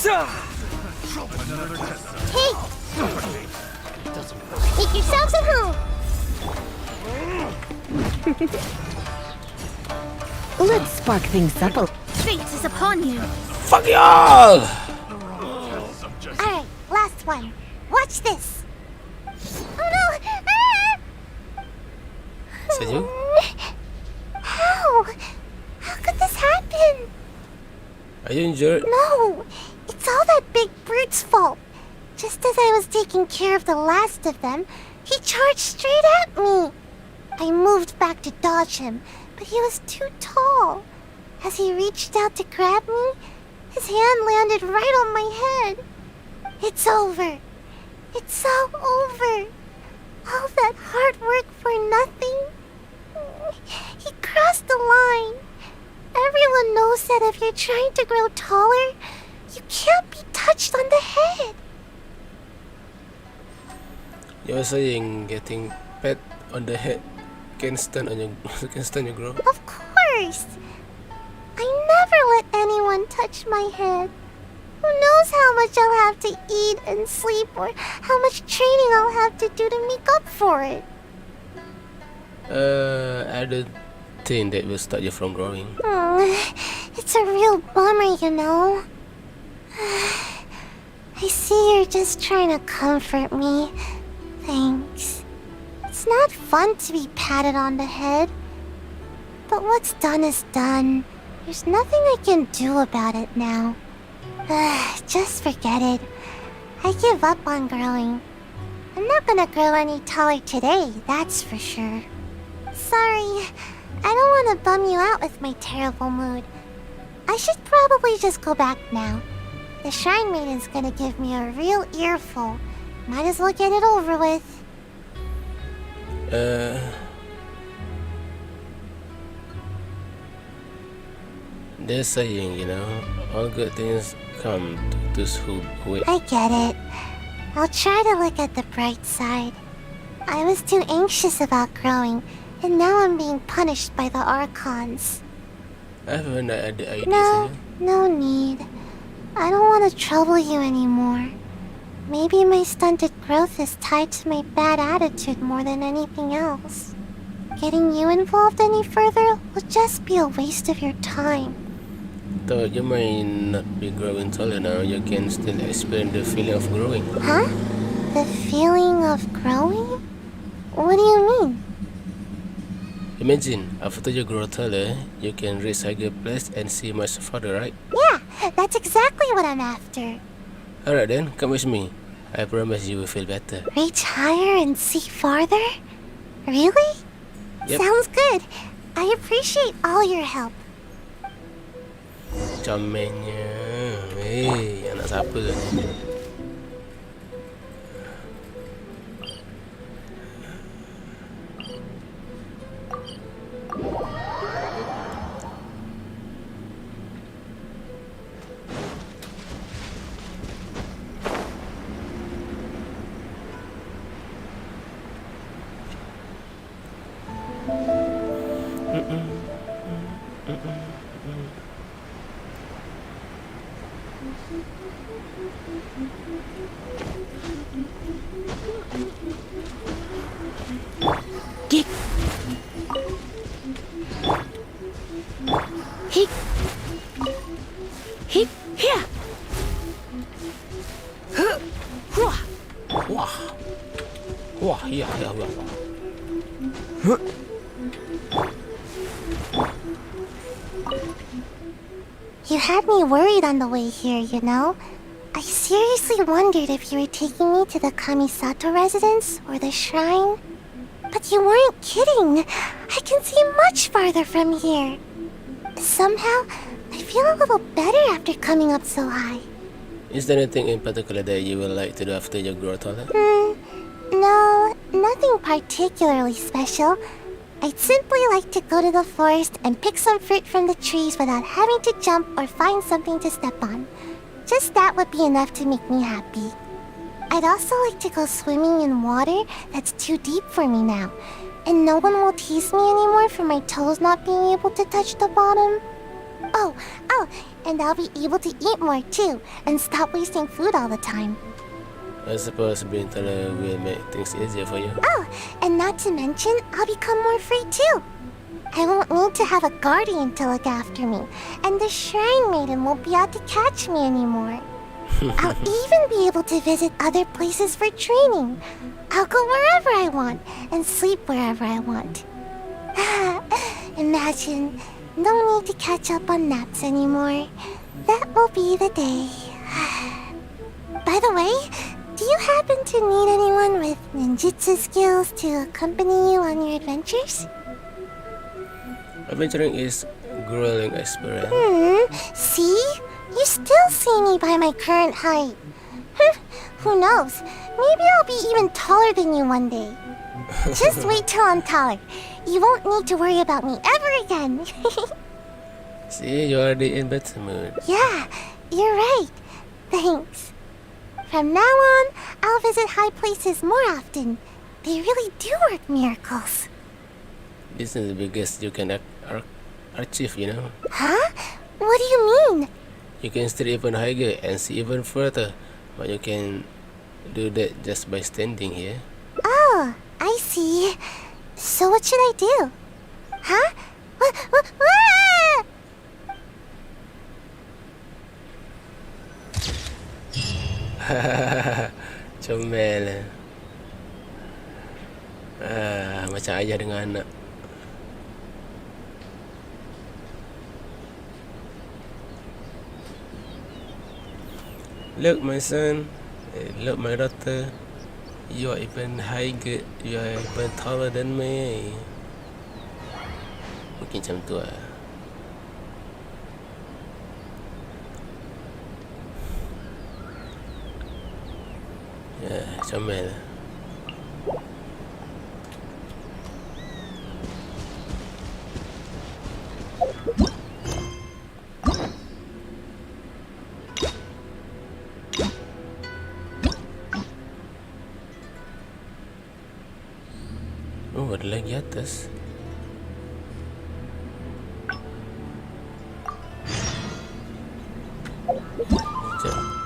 C: Yeah.
H: Another test subject.
C: Hey! Make yourselves at home!
E: Let's spark things up a
G: Fate is upon you.
A: Fuck y'all!
H: Test subject.
C: Alright, last one. Watch this! Oh no! Ah!
A: Sayu?
C: How? How could this happen?
A: Are you injured?
C: No! It's all that big brute's fault. Just as I was taking care of the last of them, he charged straight at me. I moved back to dodge him, but he was too tall. As he reached out to grab me, his hand landed right on my head. It's over. It's all over. All that hard work for nothing. He crossed the line. Everyone knows that if you're trying to grow taller, you can't be touched on the head.
A: You're saying getting pat on the head can stunt your growth?
C: Of course. I never let anyone touch my head. Who knows how much I'll have to eat and sleep, or how much training I'll have to do to make up for it.
A: I don't think that will stop you from growing.
C: It's a real bummer, you know. I see you're just trying to comfort me. Thanks. It's not fun to be patted on the head. But what's done is done. There's nothing I can do about it now. Just forget it. I give up on growing. I'm not gonna grow any taller today, that's for sure. Sorry, I don't want to bum you out with my terrible mood. I should probably just go back now. The Shrine Maiden's gonna give me a real earful. Might as well get it over with.
A: They're saying, you know, all good things come to those who wait.
C: I get it. I'll try to look at the bright side. I was too anxious about growing, and now I'm being punished by the Archons.
A: I have an idea.
C: No, no need. I don't want to trouble you anymore. Maybe my stunted growth is tied to my bad attitude more than anything else. Getting you involved any further will just be a waste of your time.
A: Though you may not be growing taller now, you can still experience the feeling of growing.
C: Huh? The feeling of growing? What do you mean?
A: Imagine, after you grow taller, you can reach higher place and see much further, right?
C: Yeah, That's exactly what I'm after.
A: Alright then, come with me. I promise you will feel better.
C: Reach higher and see farther? Really?
A: Yep.
C: Sounds good. I appreciate all your help.
A: Comennya. Anak siapa ni? Wah, iya.
C: You had me worried on the way here, you know? I seriously wondered if you were taking me to the Kamisato residence or the shrine. But you weren't kidding. I can see much farther from here. Somehow, I feel a little better after coming up so high.
A: Is there anything in particular that you would like to do after you grow taller?
C: No, nothing particularly special. I'd simply like to go to the forest and pick some fruit from the trees without having to jump or find something to step on. Just that would be enough to make me happy. I'd also like to go swimming in water that's too deep for me now, and no one will tease me anymore for my toes not being able to touch the bottom. Oh, and I'll be able to eat more too, and stop wasting food all the time.
A: I suppose being taller will make things easier for you.
C: Oh, and not to mention, I'll become more free too. I won't need to have a guardian to look after me, and the shrine maiden won't be out to catch me anymore. I'll even be able to visit other places for training. I'll go wherever I want, and sleep wherever I want. Imagine, no need to catch up on naps anymore. That will be the day. By the way, do you happen to need anyone with ninjutsu skills to accompany you on your adventures?
A: Adventuring is grueling experience.
C: See? You still see me by my current height. Who knows? Maybe I'll be even taller than you one day. Just wait till I'm taller. You won't need to worry about me ever again.
A: See, you're already in better mood.
C: Yeah, you're right. Thanks. From now on, I'll visit high places more often. They really do work miracles.
A: This is the biggest you can achieve, you know.
C: Huh? What do you mean?
A: You can stay even higher and see even further, but you can do that just by standing here.
C: Oh, I see. So what should I do? Huh?
A: Comel. Macam ayah dengan anak. Look, my son. Look, my daughter. You are even higher. You are even taller than me. Mungkin macam tu lah. Ya, comel. Oh, ada lagi atas. Sekejap.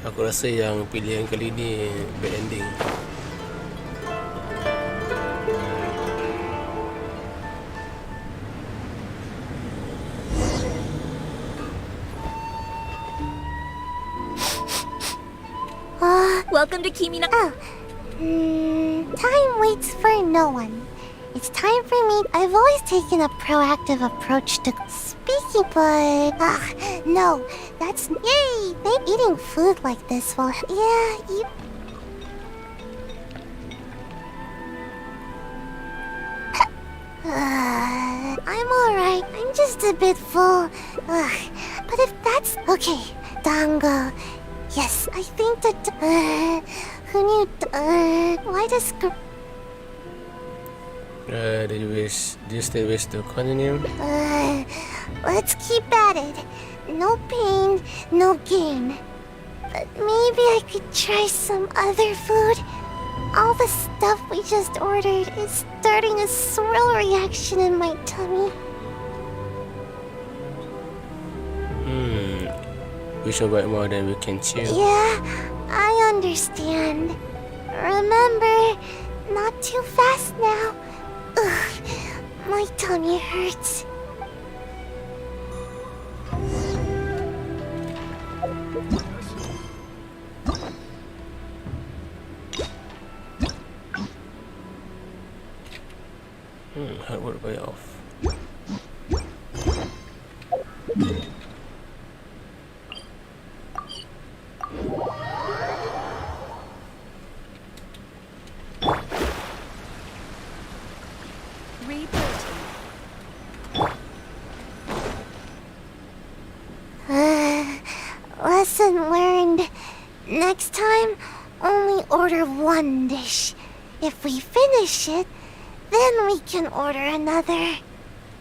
A: Aku rasa yang pilihan kali ni bad ending.
G: Welcome to Kimi no...
C: Oh. Time waits for no one. It's time for me. I've always taken a proactive approach to speaking, but... no. That's... Yay! They eating food like this will... Yeah, you... I'm alright. I'm just a bit full. But if that's... Okay. Dango. Yes, I think that... who knew... why does...
A: Do you still wish to continue?
C: Let's keep at it. No pain, no gain. But maybe I could try some other food. All the stuff we just ordered is starting a swirl reaction in my tummy.
A: We should wait more than we can chew.
C: Yeah, I understand. Remember, not too fast now. Ugh, my tummy hurts.
A: Hard work way off.
C: Lesson learned. Next time, only order one dish. If we finish it, then we can order another.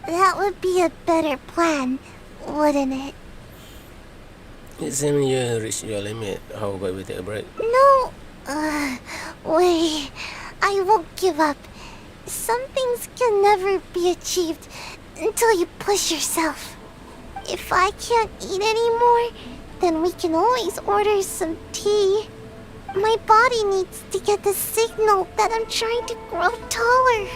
C: That would be a better plan, wouldn't it?
A: It seems you reached your limit. How about we take a break?
C: No. Wait. I won't give up. Some things can never be achieved until you push yourself. If I can't eat anymore, then we can always order some tea. My body needs to get the signal that I'm trying to grow taller.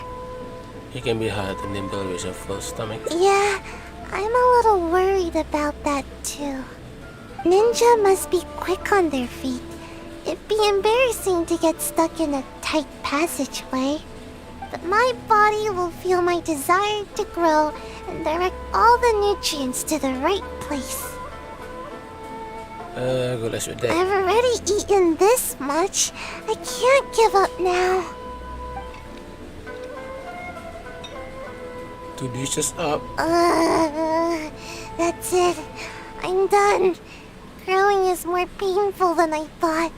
A: You can be hard and nimble with a full stomach.
C: Yeah, I'm a little worried about that too. Ninja must be quick on their feet. It'd be embarrassing to get stuck in a tight passageway. But my body will feel my desire to grow and direct all the nutrients to the right place.
A: Good luck with that.
C: I've already eaten this much. I can't give up now.
A: 2 dishes up.
C: That's it. I'm done. Growing is more painful than I thought.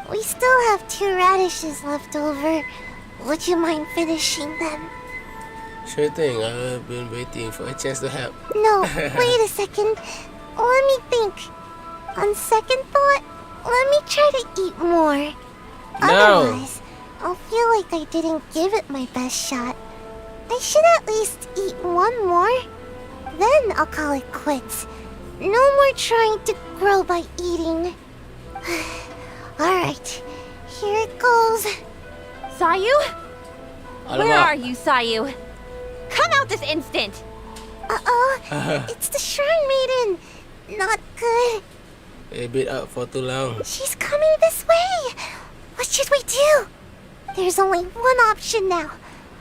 C: We still have 2 radishes left over. Would you mind finishing them?
A: Sure thing. I've been waiting for a chance to help.
C: No, wait a second. Let me think. On second thought, let me try to eat more.
A: No.
C: Otherwise, I'll feel like I didn't give it my best shot. I should at least eat one more. Then I'll call it quits. No more trying to grow by eating. Alright, here it goes.
D: Sayu? Where
A: Alamak.
D: are you, Sayu? Come out this instant!
C: Uh-oh, it's the Shrine Maiden. Not good.
A: A bit up for too long.
C: She's coming this way. What should we do? There's only one option now.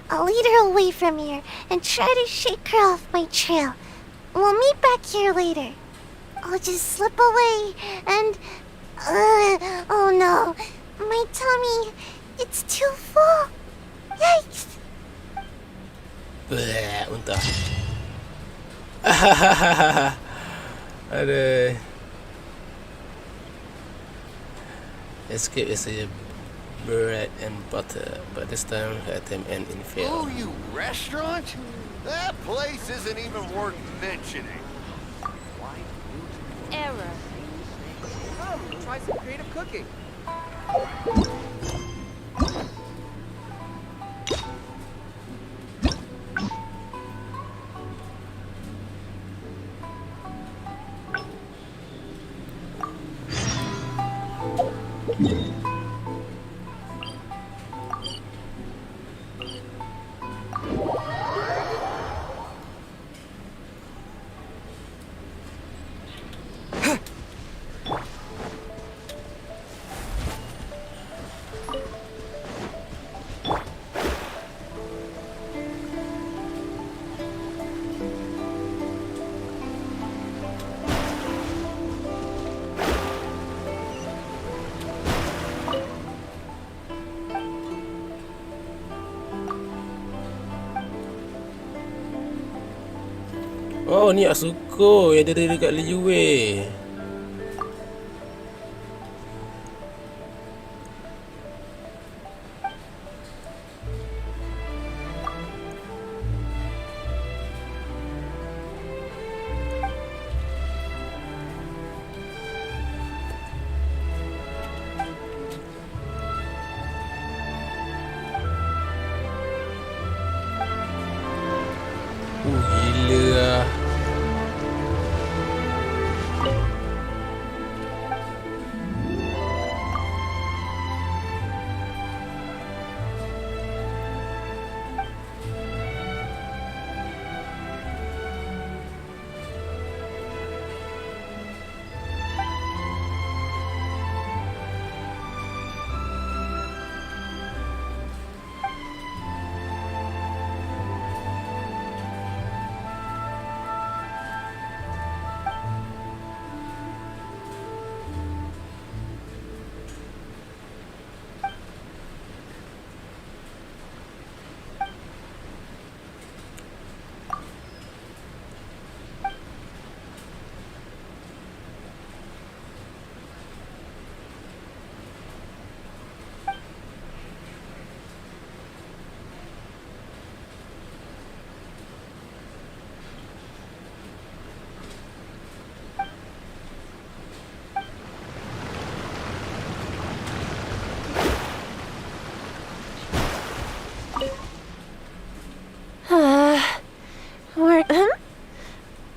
C: I'll lead her away from here and try to shake her off my trail. We'll meet back here later. I'll just slip away and... oh no. My tummy, it's too full. Yikes.
A: Bleh, muntah. Aduh. Escape is a bread and butter, but this time her attempt end in fail.
H: Oh, you restaurant? That place isn't even worth mentioning.
F: Error.
I: Come, try some creative cooking.
A: Oh, ni Asuko yang ada dekat Liyue. Gila lah.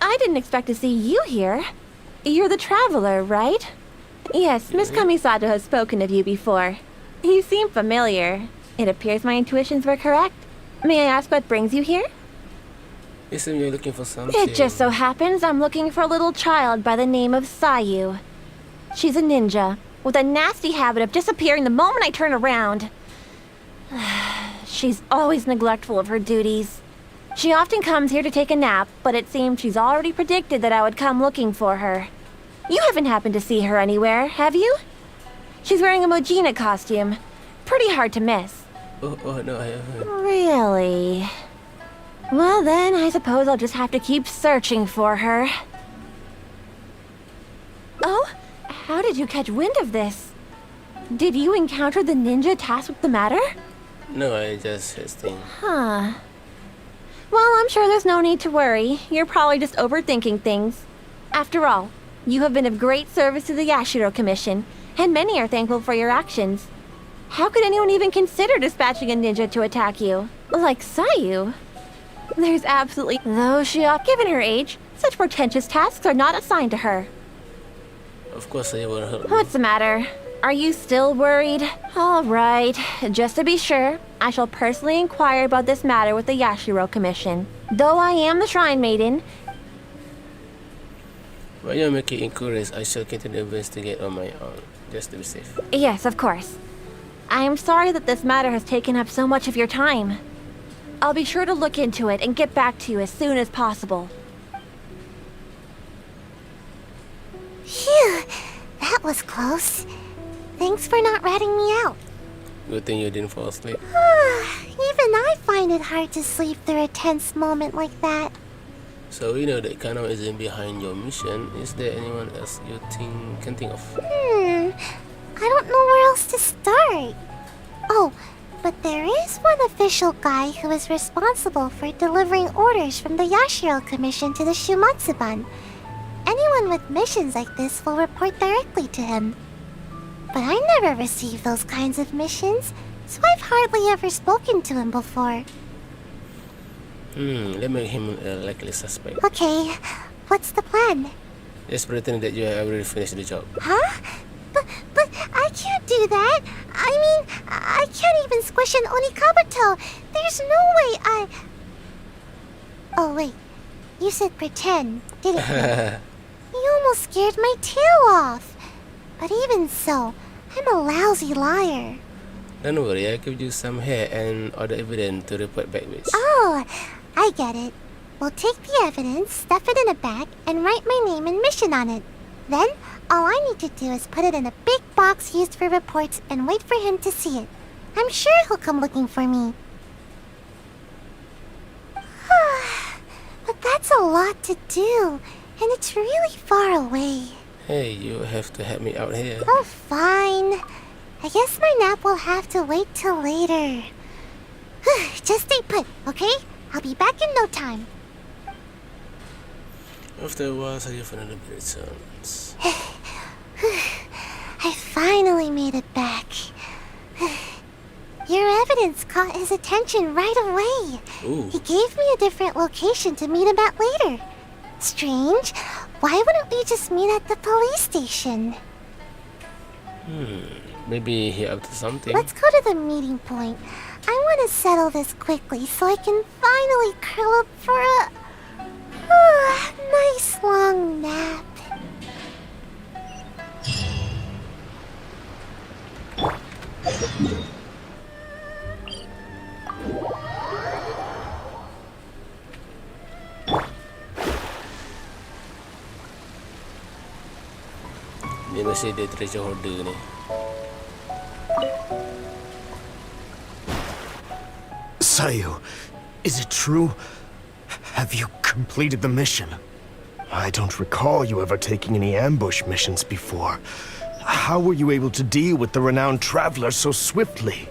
D: I didn't expect to see you here. You're the traveler, right? Yes, Miss Kamisato has spoken of you before. You seem familiar. It appears my intuitions were correct. May I ask what brings you here?
A: Listen, you're looking for something.
D: It just so happens I'm looking for a little child by the name of Sayu. She's a ninja, with a nasty habit of disappearing the moment I turn around. She's always neglectful of her duties. She often comes here to take a nap, but it seems she's already predicted that I would come looking for her. You haven't happened to see her anywhere, have you? She's wearing a Mojina costume. Pretty hard to miss.
A: Oh no, I haven't.
D: Really? Well then, I suppose I'll just have to keep searching for her. Oh? How did you catch wind of this? Did you encounter the ninja tasked with the matter?
A: No, I just testing.
D: Huh. Well, I'm sure there's no need to worry. You're probably just overthinking things. After all, you have been of great service to the Yashiro Commission, and many are thankful for your actions. How could anyone even consider dispatching a ninja to attack you? Like Sayu? There's absolutely... Though given her age, such portentous tasks are not assigned to her.
A: Of course, I will help.
D: What's the matter? Are you still worried? All right. Just to be sure, I shall personally inquire about this matter with the Yashiro Commission. Though I am the Shrine Maiden...
A: When you're making inquiries, I shall continue to investigate on my own, just to be safe.
D: Yes, of course. I am sorry that this matter has taken up so much of your time. I'll be sure to look into it and get back to you as soon as possible.
C: Phew, that was close. Thanks for not ratting me out.
A: Good thing you didn't fall asleep.
C: Even I find it hard to sleep through a tense moment like that.
A: So we know that Kano isn't behind your mission. Is there anyone else you can think of?
C: I don't know where else to start. Oh, but there is one official guy who is responsible for delivering orders from the Yashiro Commission to the Shumatsuban. Anyone with missions like this will report directly to him. But I never received those kinds of missions, so I've hardly ever spoken to him before.
A: Let's make him a likely suspect.
C: Okay, what's the plan?
A: Just pretend that you have already finished the job.
C: Huh? But I can't do that. I mean, I can't even squish an Onikabuto. There's no way I... Oh, wait. You said pretend, didn't you? You almost scared my tail off. But even so, I'm a lousy liar.
A: Don't worry, I'll give you some hair and other evidence to report back with.
C: Oh, I get it. We'll take the evidence, stuff it in a bag, and write my name and mission on it. Then, all I need to do is put it in a big box used for reports and wait for him to see it. I'm sure he'll come looking for me. But That's a lot to do, and it's really far away.
A: Hey, you have to help me out here.
C: Oh, fine. I guess my nap will have to wait till later. Just stay put, okay? I'll be back in no time.
A: After a while, Sayu finally returns.
C: I finally made it back. Your evidence caught his attention right away.
A: Ooh.
C: He gave me a different location to meet him at later. Strange. Why wouldn't we just meet at the police station?
A: Maybe he up to something.
C: Let's go to the meeting point. I want to settle this quickly so I can finally curl up for a nice long nap.
A: Ni masih dia treasure hoarder ni.
J: Sayu, is it true? Have you completed the mission? I don't recall you ever taking any ambush missions before. How were you able to deal with the renowned traveler so swiftly?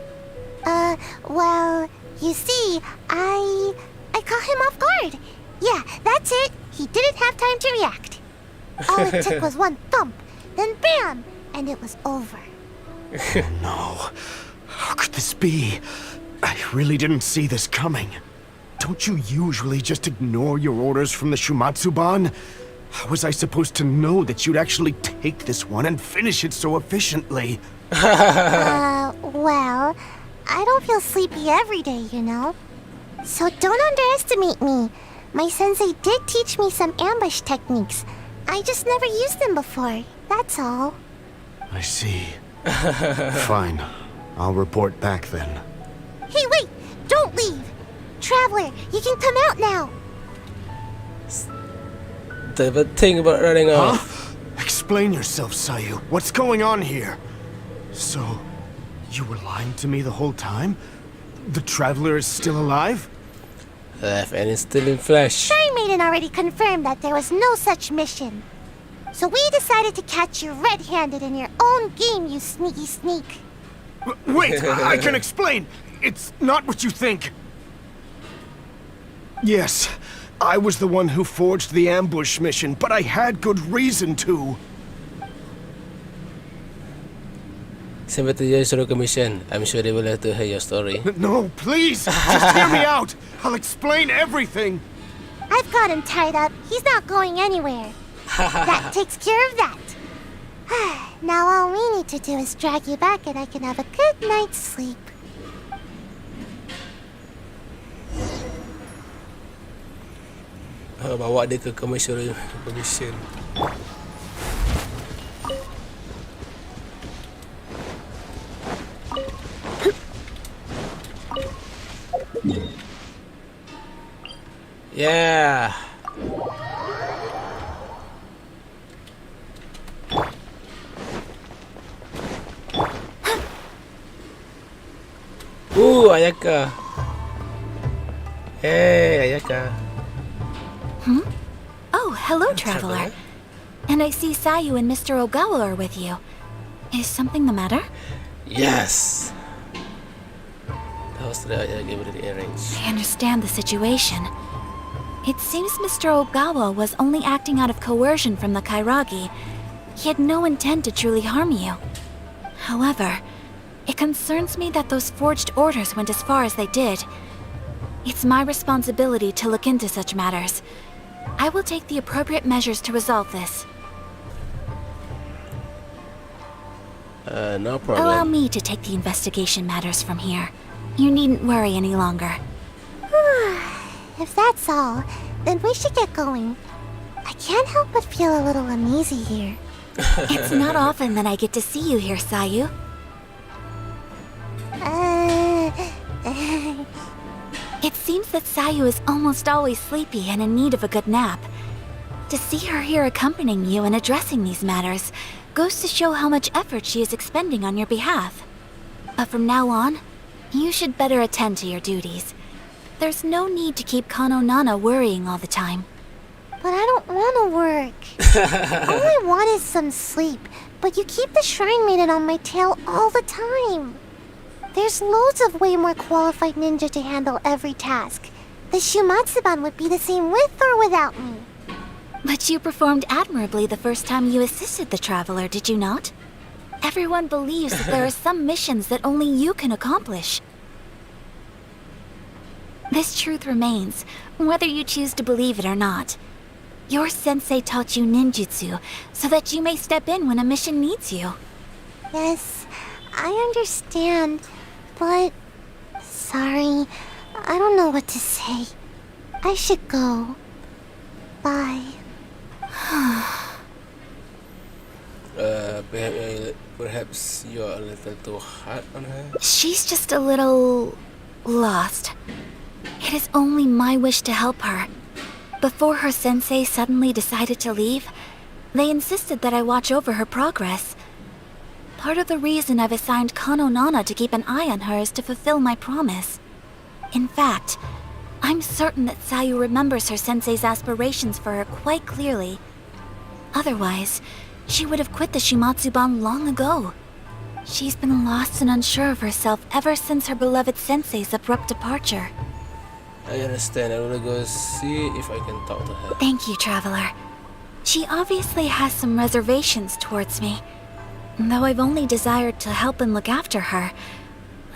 C: Well, you see, I caught him off guard. Yeah, that's it. He didn't have time to react. All it took was one thump, then bam, and it was over.
J: Oh no. How could this be? I really didn't see this coming. Don't you usually just ignore your orders from the Shumatsuban? How was I supposed to know that you'd actually take this one and finish it so efficiently?
C: Well, I don't feel sleepy every day, you know. So don't underestimate me. My sensei did teach me some ambush techniques. I just never used them before, that's all.
J: I see. Fine. I'll report back then.
C: Hey, wait! Don't leave! Traveler, you can come out now!
A: The thing about running off.
J: Explain yourself, Sayu. What's going on here? So, you were lying to me the whole time? The traveler is still alive?
A: Alive and is still in flesh.
C: Shy Maiden already confirmed that there was no such mission. So we decided to catch you red-handed in your own game, you sneaky sneak.
J: Wait, I can explain! It's not what you think! Yes, I was the one who forged the ambush mission, but I had good reason to.
A: Seperti dia suruh ke mission. I'm sure they will have to hear your story.
J: No, please! Just hear me out! I'll explain everything!
C: I've got him tied up. He's not going anywhere. That takes care of that. Now all we need to do is drag you back and I can have a good night's sleep.
A: Bawa dia ke commercial mission. Yeah. Ayaka. Hey, Ayaka.
G: Oh, hello, traveler. And I see Sayu and Mr. Ogawa are with you. Is something the matter?
A: Yes. That was the I gave it the earrings.
G: I understand the situation. It seems Mr. Ogawa was only acting out of coercion from the Kairagi. He had no intent to truly harm you. However, it concerns me that those forged orders went as far as they did. It's my responsibility to look into such matters. I will take the appropriate measures to resolve this.
A: No problem.
G: Allow me to take the investigation matters from here. You needn't worry any longer.
C: If that's all, then we should get going. I can't help but feel a little uneasy here.
G: It's not often that I get to see you here, Sayu. It seems that Sayu is almost always sleepy and in need of a good nap. To see her here accompanying you and addressing these matters goes to show how much effort she is expending on your behalf. But from now on, you should better attend to your duties. There's no need to keep Kano Nana worrying all the time.
C: But I don't want to work. All I want is some sleep, but you keep the Shrine Maiden on my tail all the time. There's loads of way more qualified ninja to handle every task. The Shumatsuban would be the same with or without me.
G: But you performed admirably the first time you assisted the traveler, did you not? Everyone believes that there are some missions that only you can accomplish. This truth remains, whether you choose to believe it or not. Your sensei taught you ninjutsu, so that you may step in when a mission needs you.
C: Yes, I understand, but... Sorry, I don't know what to say. I should go. Bye.
A: Perhaps you're a little too hard on her.
G: She's just a little... lost. It is only my wish to help her. Before her sensei suddenly decided to leave, they insisted that I watch over her progress. Part of the reason I've assigned Kano Nana to keep an eye on her is to fulfill my promise. In fact, I'm certain that Sayu remembers her sensei's aspirations for her quite clearly. Otherwise, she would have quit the Shumatsuban long ago. She's been lost and unsure of herself ever since her beloved sensei's abrupt departure.
A: I understand. I will go see if I can talk to her.
G: Thank you, traveler. She obviously has some reservations towards me. Though I've only desired to help and look after her,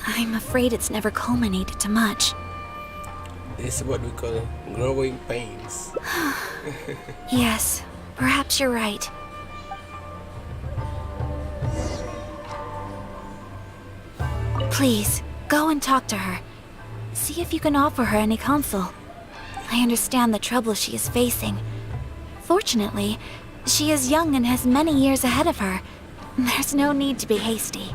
G: I'm afraid it's never culminated to much.
A: This is what we call growing pains.
G: Yes, perhaps you're right. Please, go and talk to her. See if you can offer her any counsel. I understand the trouble she is facing. Fortunately, she is young and has many years ahead of her. There's no need to be hasty.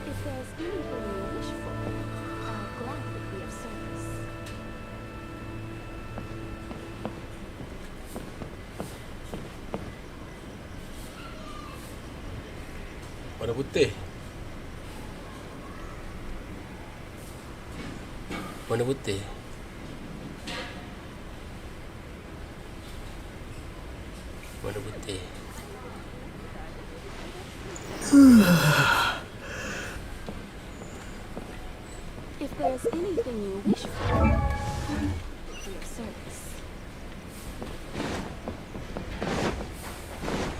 F: If there's anything you wish for, I'll gladly be of service.
A: Warna putih. Warna putih. Warna putih.
F: If there's anything you wish for, I'll be of service.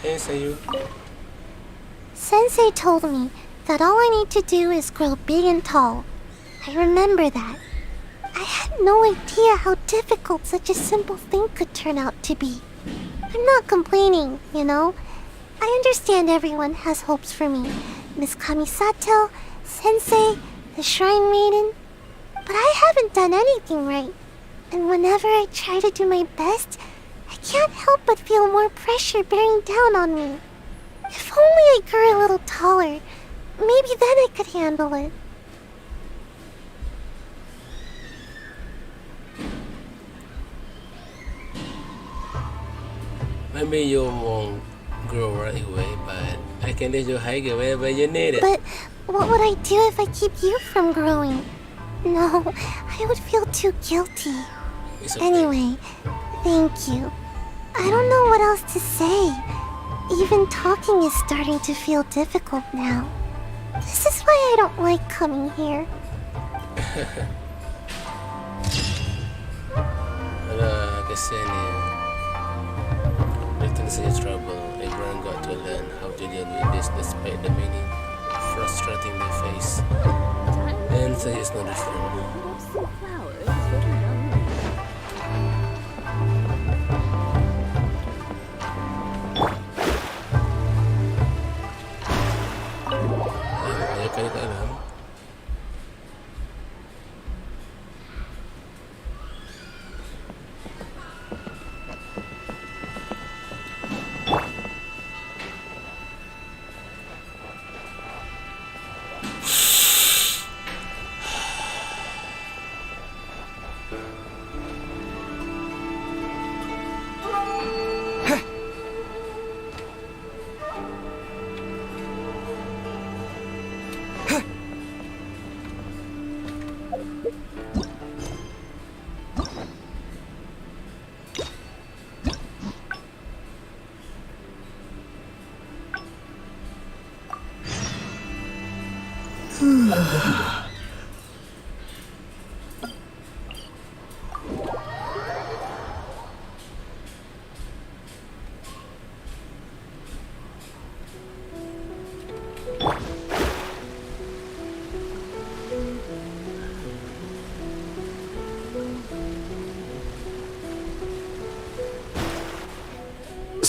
A: Hey, Sayu.
C: Sensei told me that all I need to do is grow big and tall. I remember that. I had no idea how difficult such a simple thing could turn out to be. I'm not complaining, you know. I understand everyone has hopes for me. Miss Kamisato, Sensei, the Shrine Maiden. But I haven't done anything right. And whenever I try to do my best, I can't help but feel more pressure bearing down on me. If only I grew a little taller, maybe then I could handle it.
A: Maybe you won't grow right away, but I can let you hike it wherever you need it.
C: But what would I do if I keep you from growing? No, I would feel too guilty.
A: It's okay.
C: Anyway, thank you. I don't know what else to say. Even talking is starting to feel difficult now. This is why I don't like coming here.
A: Alah, kesian ya. Within such trouble, everyone got to learn how to deal with this despite the many frustrating they face. And Sayu is no different.
F: Some flowers for the young lady.
A: Banyak kali tak dalam.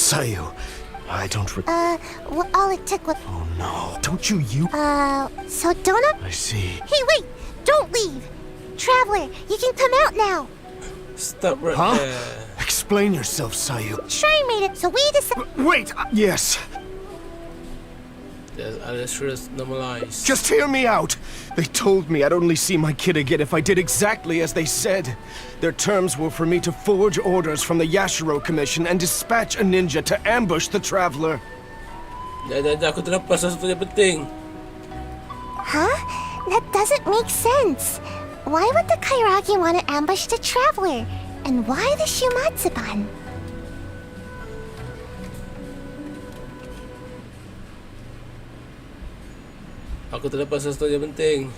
J: Sayu, I don't
C: Well, all it took was...
J: Oh no. Don't you
C: So Donna...
J: I see.
C: Hey, wait! Don't leave! Traveler, you can come out now!
A: Stop right
J: Huh?
A: there.
J: Explain yourself, Sayu.
C: Shrine made it, so we decided...
J: Wait! Yes.
A: Yes, Alexis normalized.
J: Just hear me out. They told me I'd only see my kid again if I did exactly as they said. Their terms were for me to forge orders from the Yashiro Commission and dispatch a ninja to ambush the traveler.
A: Aku terlepas sesuatu yang penting.
C: Huh? That doesn't make sense. Why would the Kairagi want to ambush the traveler? And why the Shumatsuban?
A: Aku terlepas sesuatu yang penting.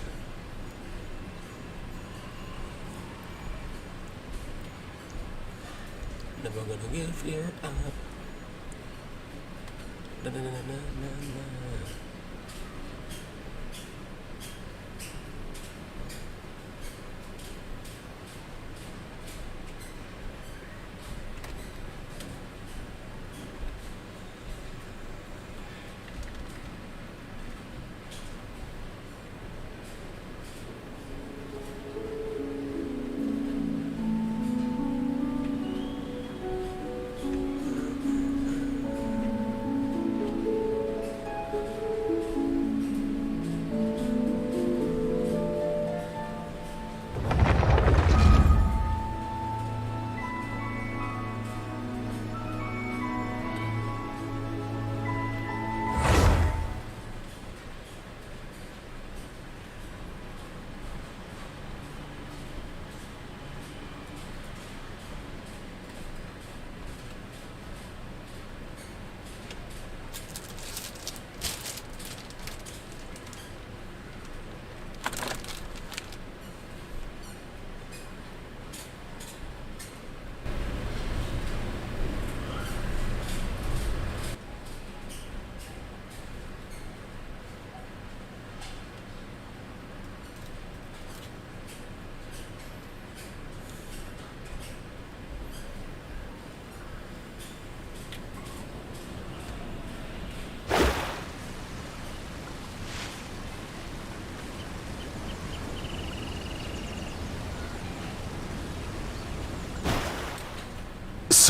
A: Never gonna give you up. Na na na na na na.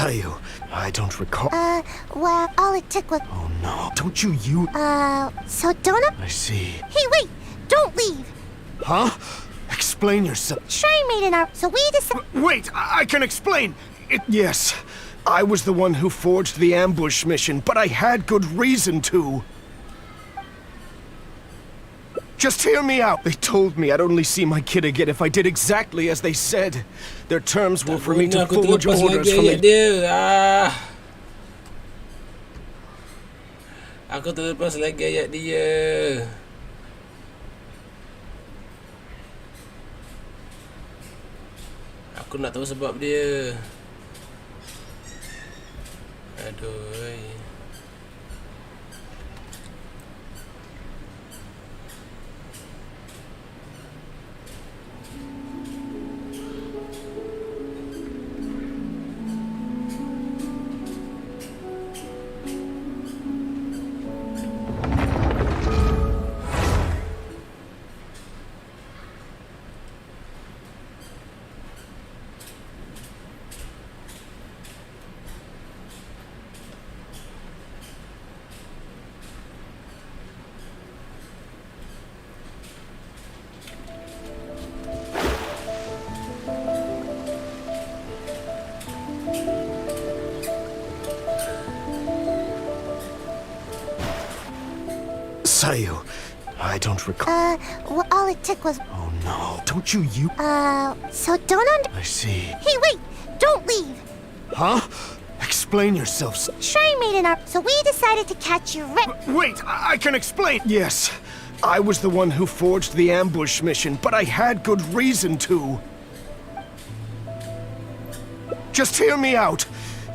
J: Sayu, I don't recall.
C: Well, all it took was...
J: Oh no. Don't you
C: So Donna...
J: I see.
C: Hey, wait! Don't leave!
J: Huh? Explain yourself.
C: Shrine made an art, so we decided...
J: Wait, I can explain. Yes, I was the one who forged the ambush mission, but I had good reason to. Just hear me out. They told me I'd only see my kid again if I did exactly as they said. Their terms were for me to forge orders from the...
A: Aku terlepas lagi ayat dia. Aku nak tahu sebab dia. Aduh.
J: Sayu, I don't recall.
C: Well, all it took was...
J: Oh no. Don't you
C: so don't
J: I see.
C: Hey, wait! Don't leave!
J: Huh? Explain yourself.
C: Shrine made an arc, so we decided to catch you
J: Wait, I can explain. Yes, I was the one who forged the ambush mission, but I had good reason to. Just hear me out.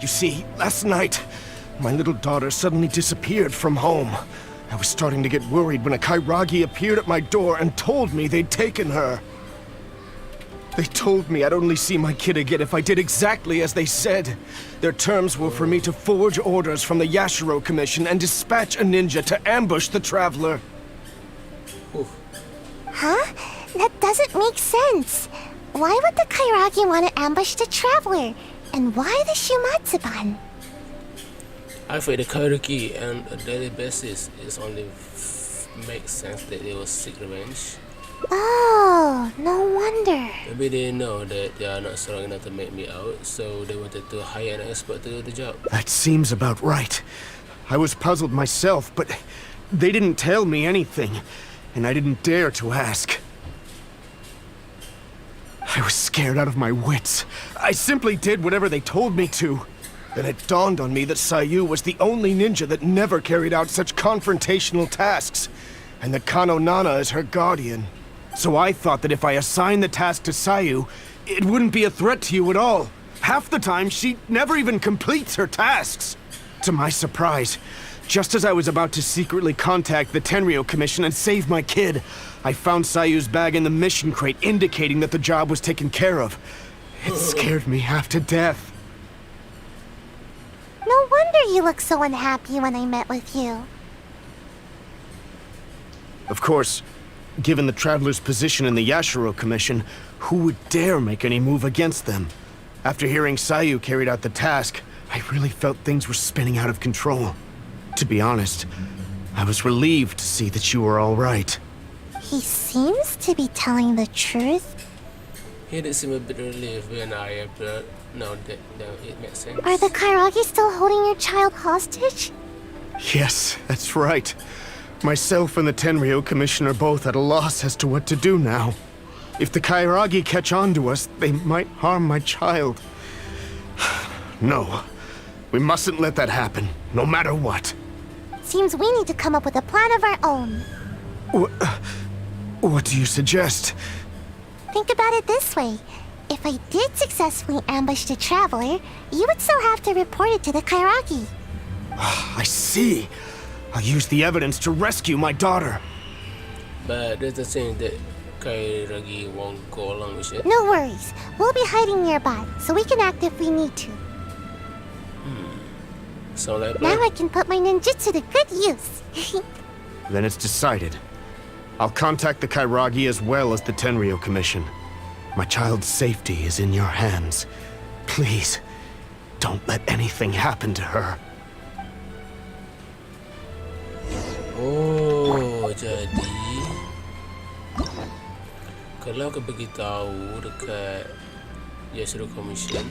J: You see, last night, my little daughter suddenly disappeared from home. I was starting to get worried when a Kairagi appeared at my door and told me they'd taken her. They told me I'd only see my kid again if I did exactly as they said. Their terms were for me to forge orders from the Yashiro Commission and dispatch a ninja to ambush the traveler.
C: Huh? That doesn't make sense. Why would the Kairagi want to ambush the traveler? And why the Shumatsuban?
A: I think the Kairagi on a daily basis is only makes sense that they will seek revenge.
C: Oh, no wonder.
A: Maybe they know that they are not strong enough to make me out, so they wanted to hire an expert to do the job.
J: That seems about right. I was puzzled myself, but they didn't tell me anything, and I didn't dare to ask. I was scared out of my wits. I simply did whatever they told me to. Then it dawned on me that Sayu was the only ninja that never carried out such confrontational tasks, and that Kano Nana is her guardian. So I thought that if I assigned the task to Sayu, it wouldn't be a threat to you at all. Half the time, she never even completes her tasks. To my surprise, just as I was about to secretly contact the Tenryou Commission and save my kid, I found Sayu's bag in the mission crate indicating that the job was taken care of. It scared me half to death.
C: No wonder you looked so unhappy when I met with you.
J: Of course, given the Traveler's position in the Yashiro Commission, who would dare make any move against them? After hearing Sayu carried out the task, I really felt things were spinning out of control. To be honest, I was relieved to see that you were all right.
C: He seems to be telling the truth.
A: He did seem a bit relieved when I know that it makes sense.
C: Are the Kairagi still holding your child hostage?
J: Yes, that's right. Myself and the Tenryou Commission are both at a loss as to what to do now. If the Kairagi catch on to us, they might harm my child. No, we mustn't let that happen, no matter what.
C: Seems we need to come up with a plan of our own.
J: What do you suggest?
C: Think about it this way. If I did successfully ambush the traveler, you would still have to report it to the Kairagi.
J: I see. I'll use the evidence to rescue my daughter.
A: But there's the thing that Kairagi won't go along with it.
C: No worries. We'll be hiding nearby, so we can act if we need to.
A: So like
C: Now I can put my ninjutsu to good use.
J: Then it's decided. I'll contact the Kairagi as well as the Tenryou Commission. My child's safety is in your hands. Please, don't let anything happen to her.
A: Oh, jadi kalau aku beritahu dekat Yashiro Commission,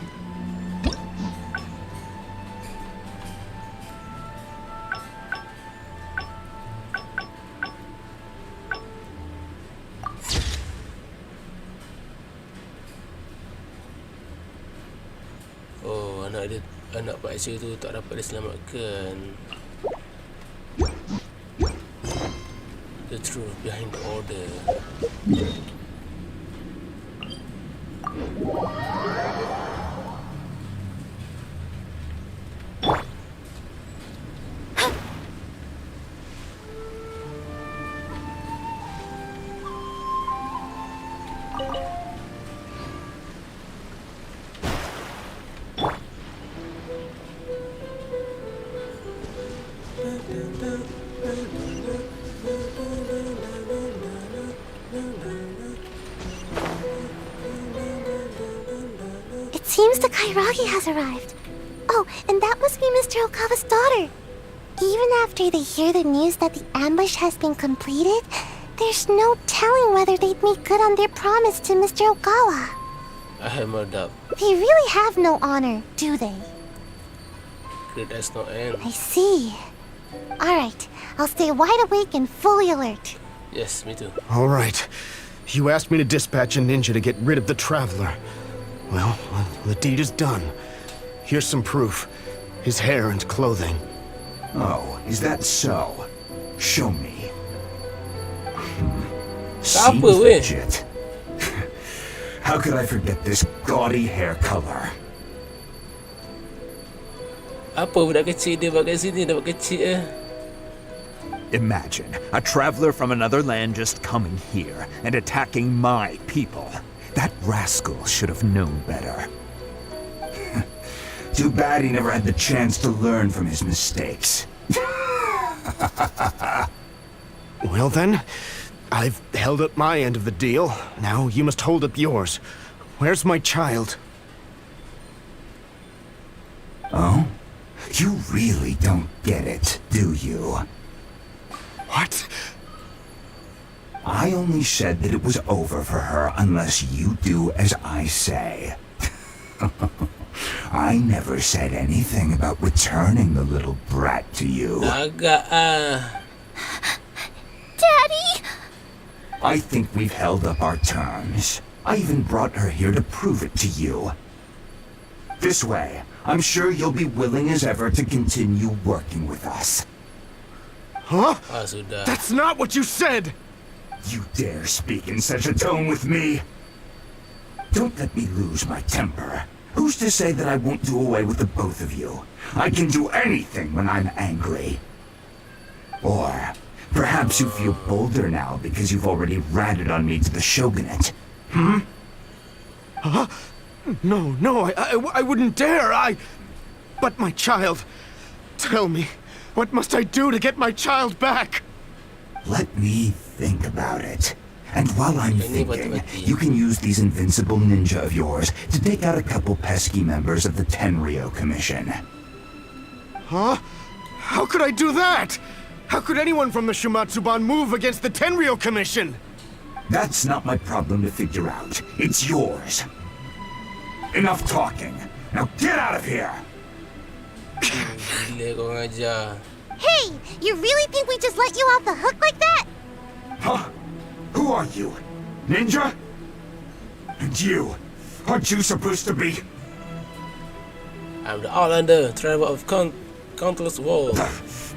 A: oh, anak Pak Sayu tu tak dapat diselamatkan. The truth behind the order.
C: Seems the Kairagi has arrived. Oh, and that must be Mr. Okawa's daughter. Even after they hear the news that the ambush has been completed, there's no telling whether they'd make good on their promise to Mr. Okawa.
A: I have no doubt.
C: They really have no honor, do they?
A: Good as no end.
C: I see. Alright, I'll stay wide awake and fully alert.
A: Yes, me too.
J: All right. You asked me to dispatch a ninja to get rid of the traveler. Well, the deed is done. Here's some proof. His hair and clothing.
K: Oh, is that so? Show me.
A: Apa,
K: Seems
A: weh?
K: legit. How could I forget this gaudy hair color?
A: Apa budak kecil dia buat kat sini, dah buat kecil
K: Imagine a traveler from another land just coming here and attacking my people. That rascal should have known better. Too bad he never had the chance to learn from his mistakes.
J: Well then, I've held up my end of the deal. Now you must hold up yours. Where's my child?
K: Oh? You really don't get it, do you?
J: What?
K: I only said that it was over for her unless you do as I say. I never said anything about returning the little brat to you.
A: Agak
C: Daddy!
K: I think we've held up our terms. I even brought her here to prove it to you. This way, I'm sure you'll be willing as ever to continue working with us.
J: Huh?
A: sudah.
J: That's not what you said!
K: You dare speak in such a tone with me? Don't let me lose my temper. Who's to say that I won't do away with the both of you? I can do anything when I'm angry. Or perhaps you feel bolder now because you've already ratted on me to the shogunate.
J: Huh? No, I wouldn't dare, But my child... Tell me, what must I do to get my child back?
K: Let me think about it. And while I'm thinking, you can use these invincible ninja of yours to take out a couple pesky members of the Tenryou Commission.
J: Huh? How could I do that? How could anyone from the Shumatsuban move against the Tenryou Commission?
K: That's not my problem to figure out. It's yours. Enough talking. Now get out of here!
A: Gila kau ajar.
C: Hey, you really think we just let you off the hook like that?
K: Huh? Who are you? Ninja? And you? Aren't you supposed to be?
A: I'm the Outlander, traveler of countless worlds.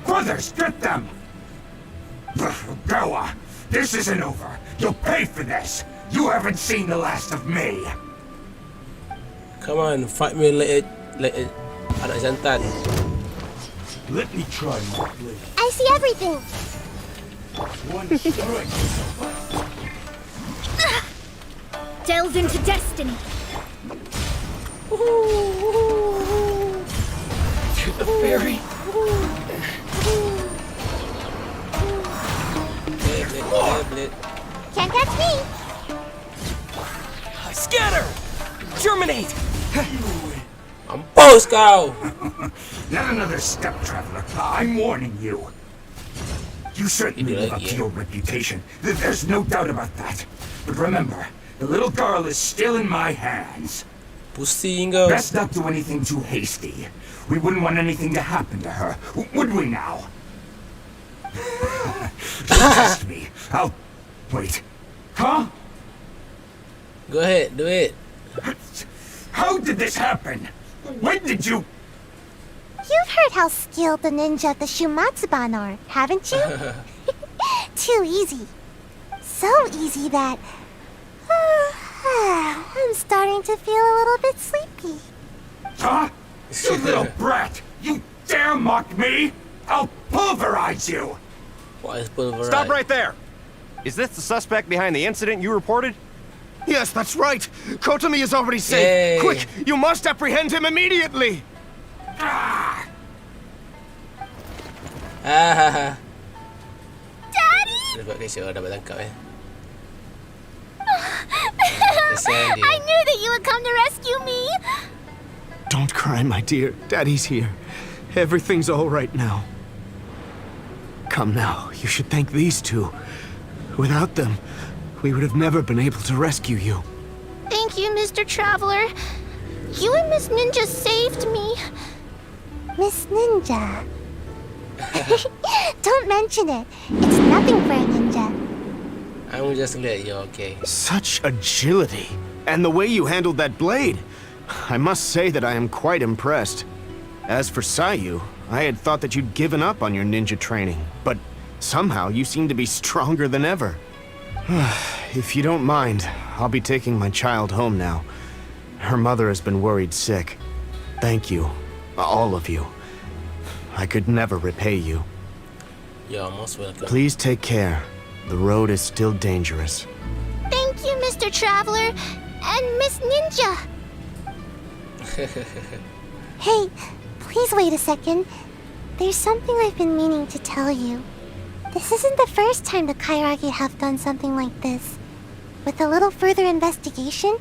K: Brothers, get them! Goa, this isn't over. You'll pay for this. You haven't seen the last of me.
A: Come on, fight me like it. Anak jantan.
K: Let me try my blade.
C: I see everything.
K: One strike.
C: Delve into destiny.
I: To the ferry.
C: Can't catch me.
I: Scatter! Germinate!
A: Mampus kau!
K: Not another step, traveler. I'm warning you. You certainly live up to your reputation. There's no doubt about that. But remember, the little girl is still in my hands.
A: Pusing kau.
K: Best not do anything too hasty. We wouldn't want anything to happen to her, would we now? Don't test me. I'll... Wait. Huh?
A: Go ahead, do it.
K: How did this happen? When did you...
C: You've heard how skilled the ninja at the Shumatsuban are, haven't you? Too easy. So easy that... I'm starting to feel a little bit sleepy.
K: Huh? You little brat! You dare mock me? I'll pulverize you!
A: What is pulverized?
L: Stop right there! Is this the suspect behind the incident you reported?
J: Yes, that's right. Kotomi is already safe.
A: Yay.
J: Quick, you must apprehend him immediately.
K: Ah!
C: Daddy!
A: Dia buat kisah dapat tangkap
C: I knew that you would come to rescue me.
J: Don't cry, my dear. Daddy's here. Everything's all right now. Come now, you should thank these two. Without them, we would have never been able to rescue you.
C: Thank you, Mr. Traveler. You and Miss Ninja saved me. Miss Ninja. Don't mention it. It's nothing for a ninja.
A: I'm just glad you're okay.
J: Such agility. And the way you handled that blade. I must say that I am quite impressed. As for Sayu, I had thought that you'd given up on your ninja training, but somehow you seem to be stronger than ever. If you don't mind, I'll be taking my child home now. Her mother has been worried sick. Thank you, all of you. I could never repay you.
A: You're most welcome.
J: Please take care. The road is still dangerous.
C: Thank you, Mr. Traveler and Miss Ninja. Hey, please wait a second. There's something I've been meaning to tell you. This isn't the first time the Kairagi have done something like this. With a little further investigation,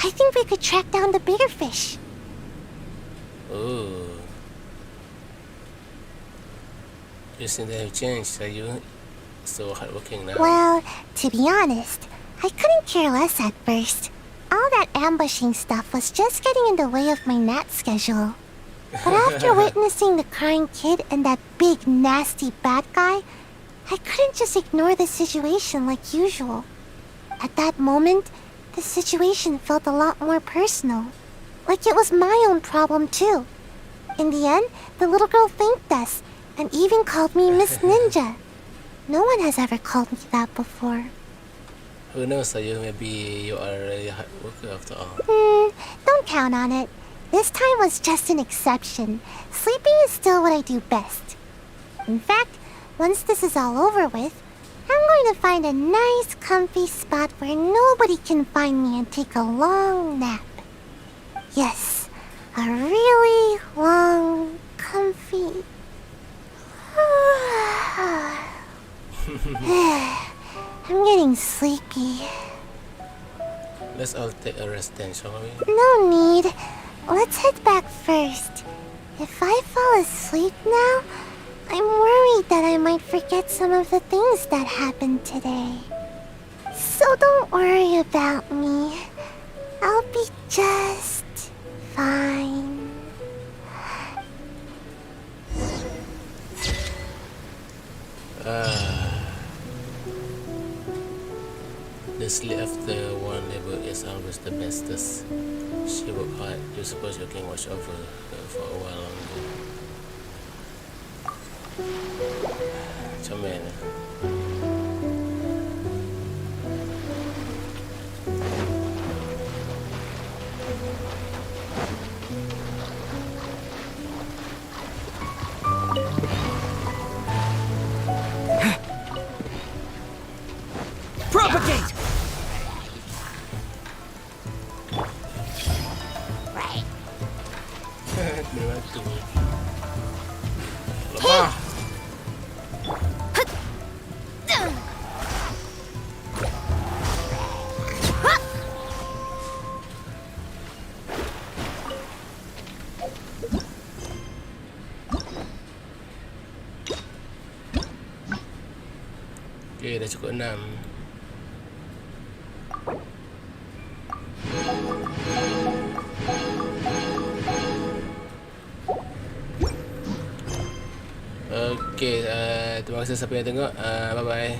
C: I think we could track down the bigger fish.
A: Ooh. You seem to have changed, so you so hardworking now.
C: Well, to be honest, I couldn't care less at first. All that ambushing stuff was just getting in the way of my nat schedule. But after witnessing the crying kid and that big, nasty bad guy, I couldn't just ignore the situation like usual. At that moment, the situation felt a lot more personal. Like it was my own problem too. In the end, the little girl thanked us and even called me Miss Ninja. No one has ever called me that before.
A: Who knows, Sayu? Maybe you are a really hard worker after all.
C: Don't count on it. This time was just an exception. Sleeping is still what I do best. In fact, once this is all over with, I'm going to find a nice, comfy spot where nobody can find me and take a long nap. Yes, a really long, comfy... I'm getting sleepy.
A: Let's all take a rest then, shall we?
C: No need. Let's head back first. If I fall asleep now, I'm worried that I might forget some of the things that happened today. So don't worry about me. I'll be just fine.
A: The sleep after one labor is always the bestest. She worked hard. You suppose you can watch over her for a while longer. Comel.
I: Propagate!
A: Lemah. Okay, dah cukup 6. Okay, terima kasih siapa yang tengok. Bye bye.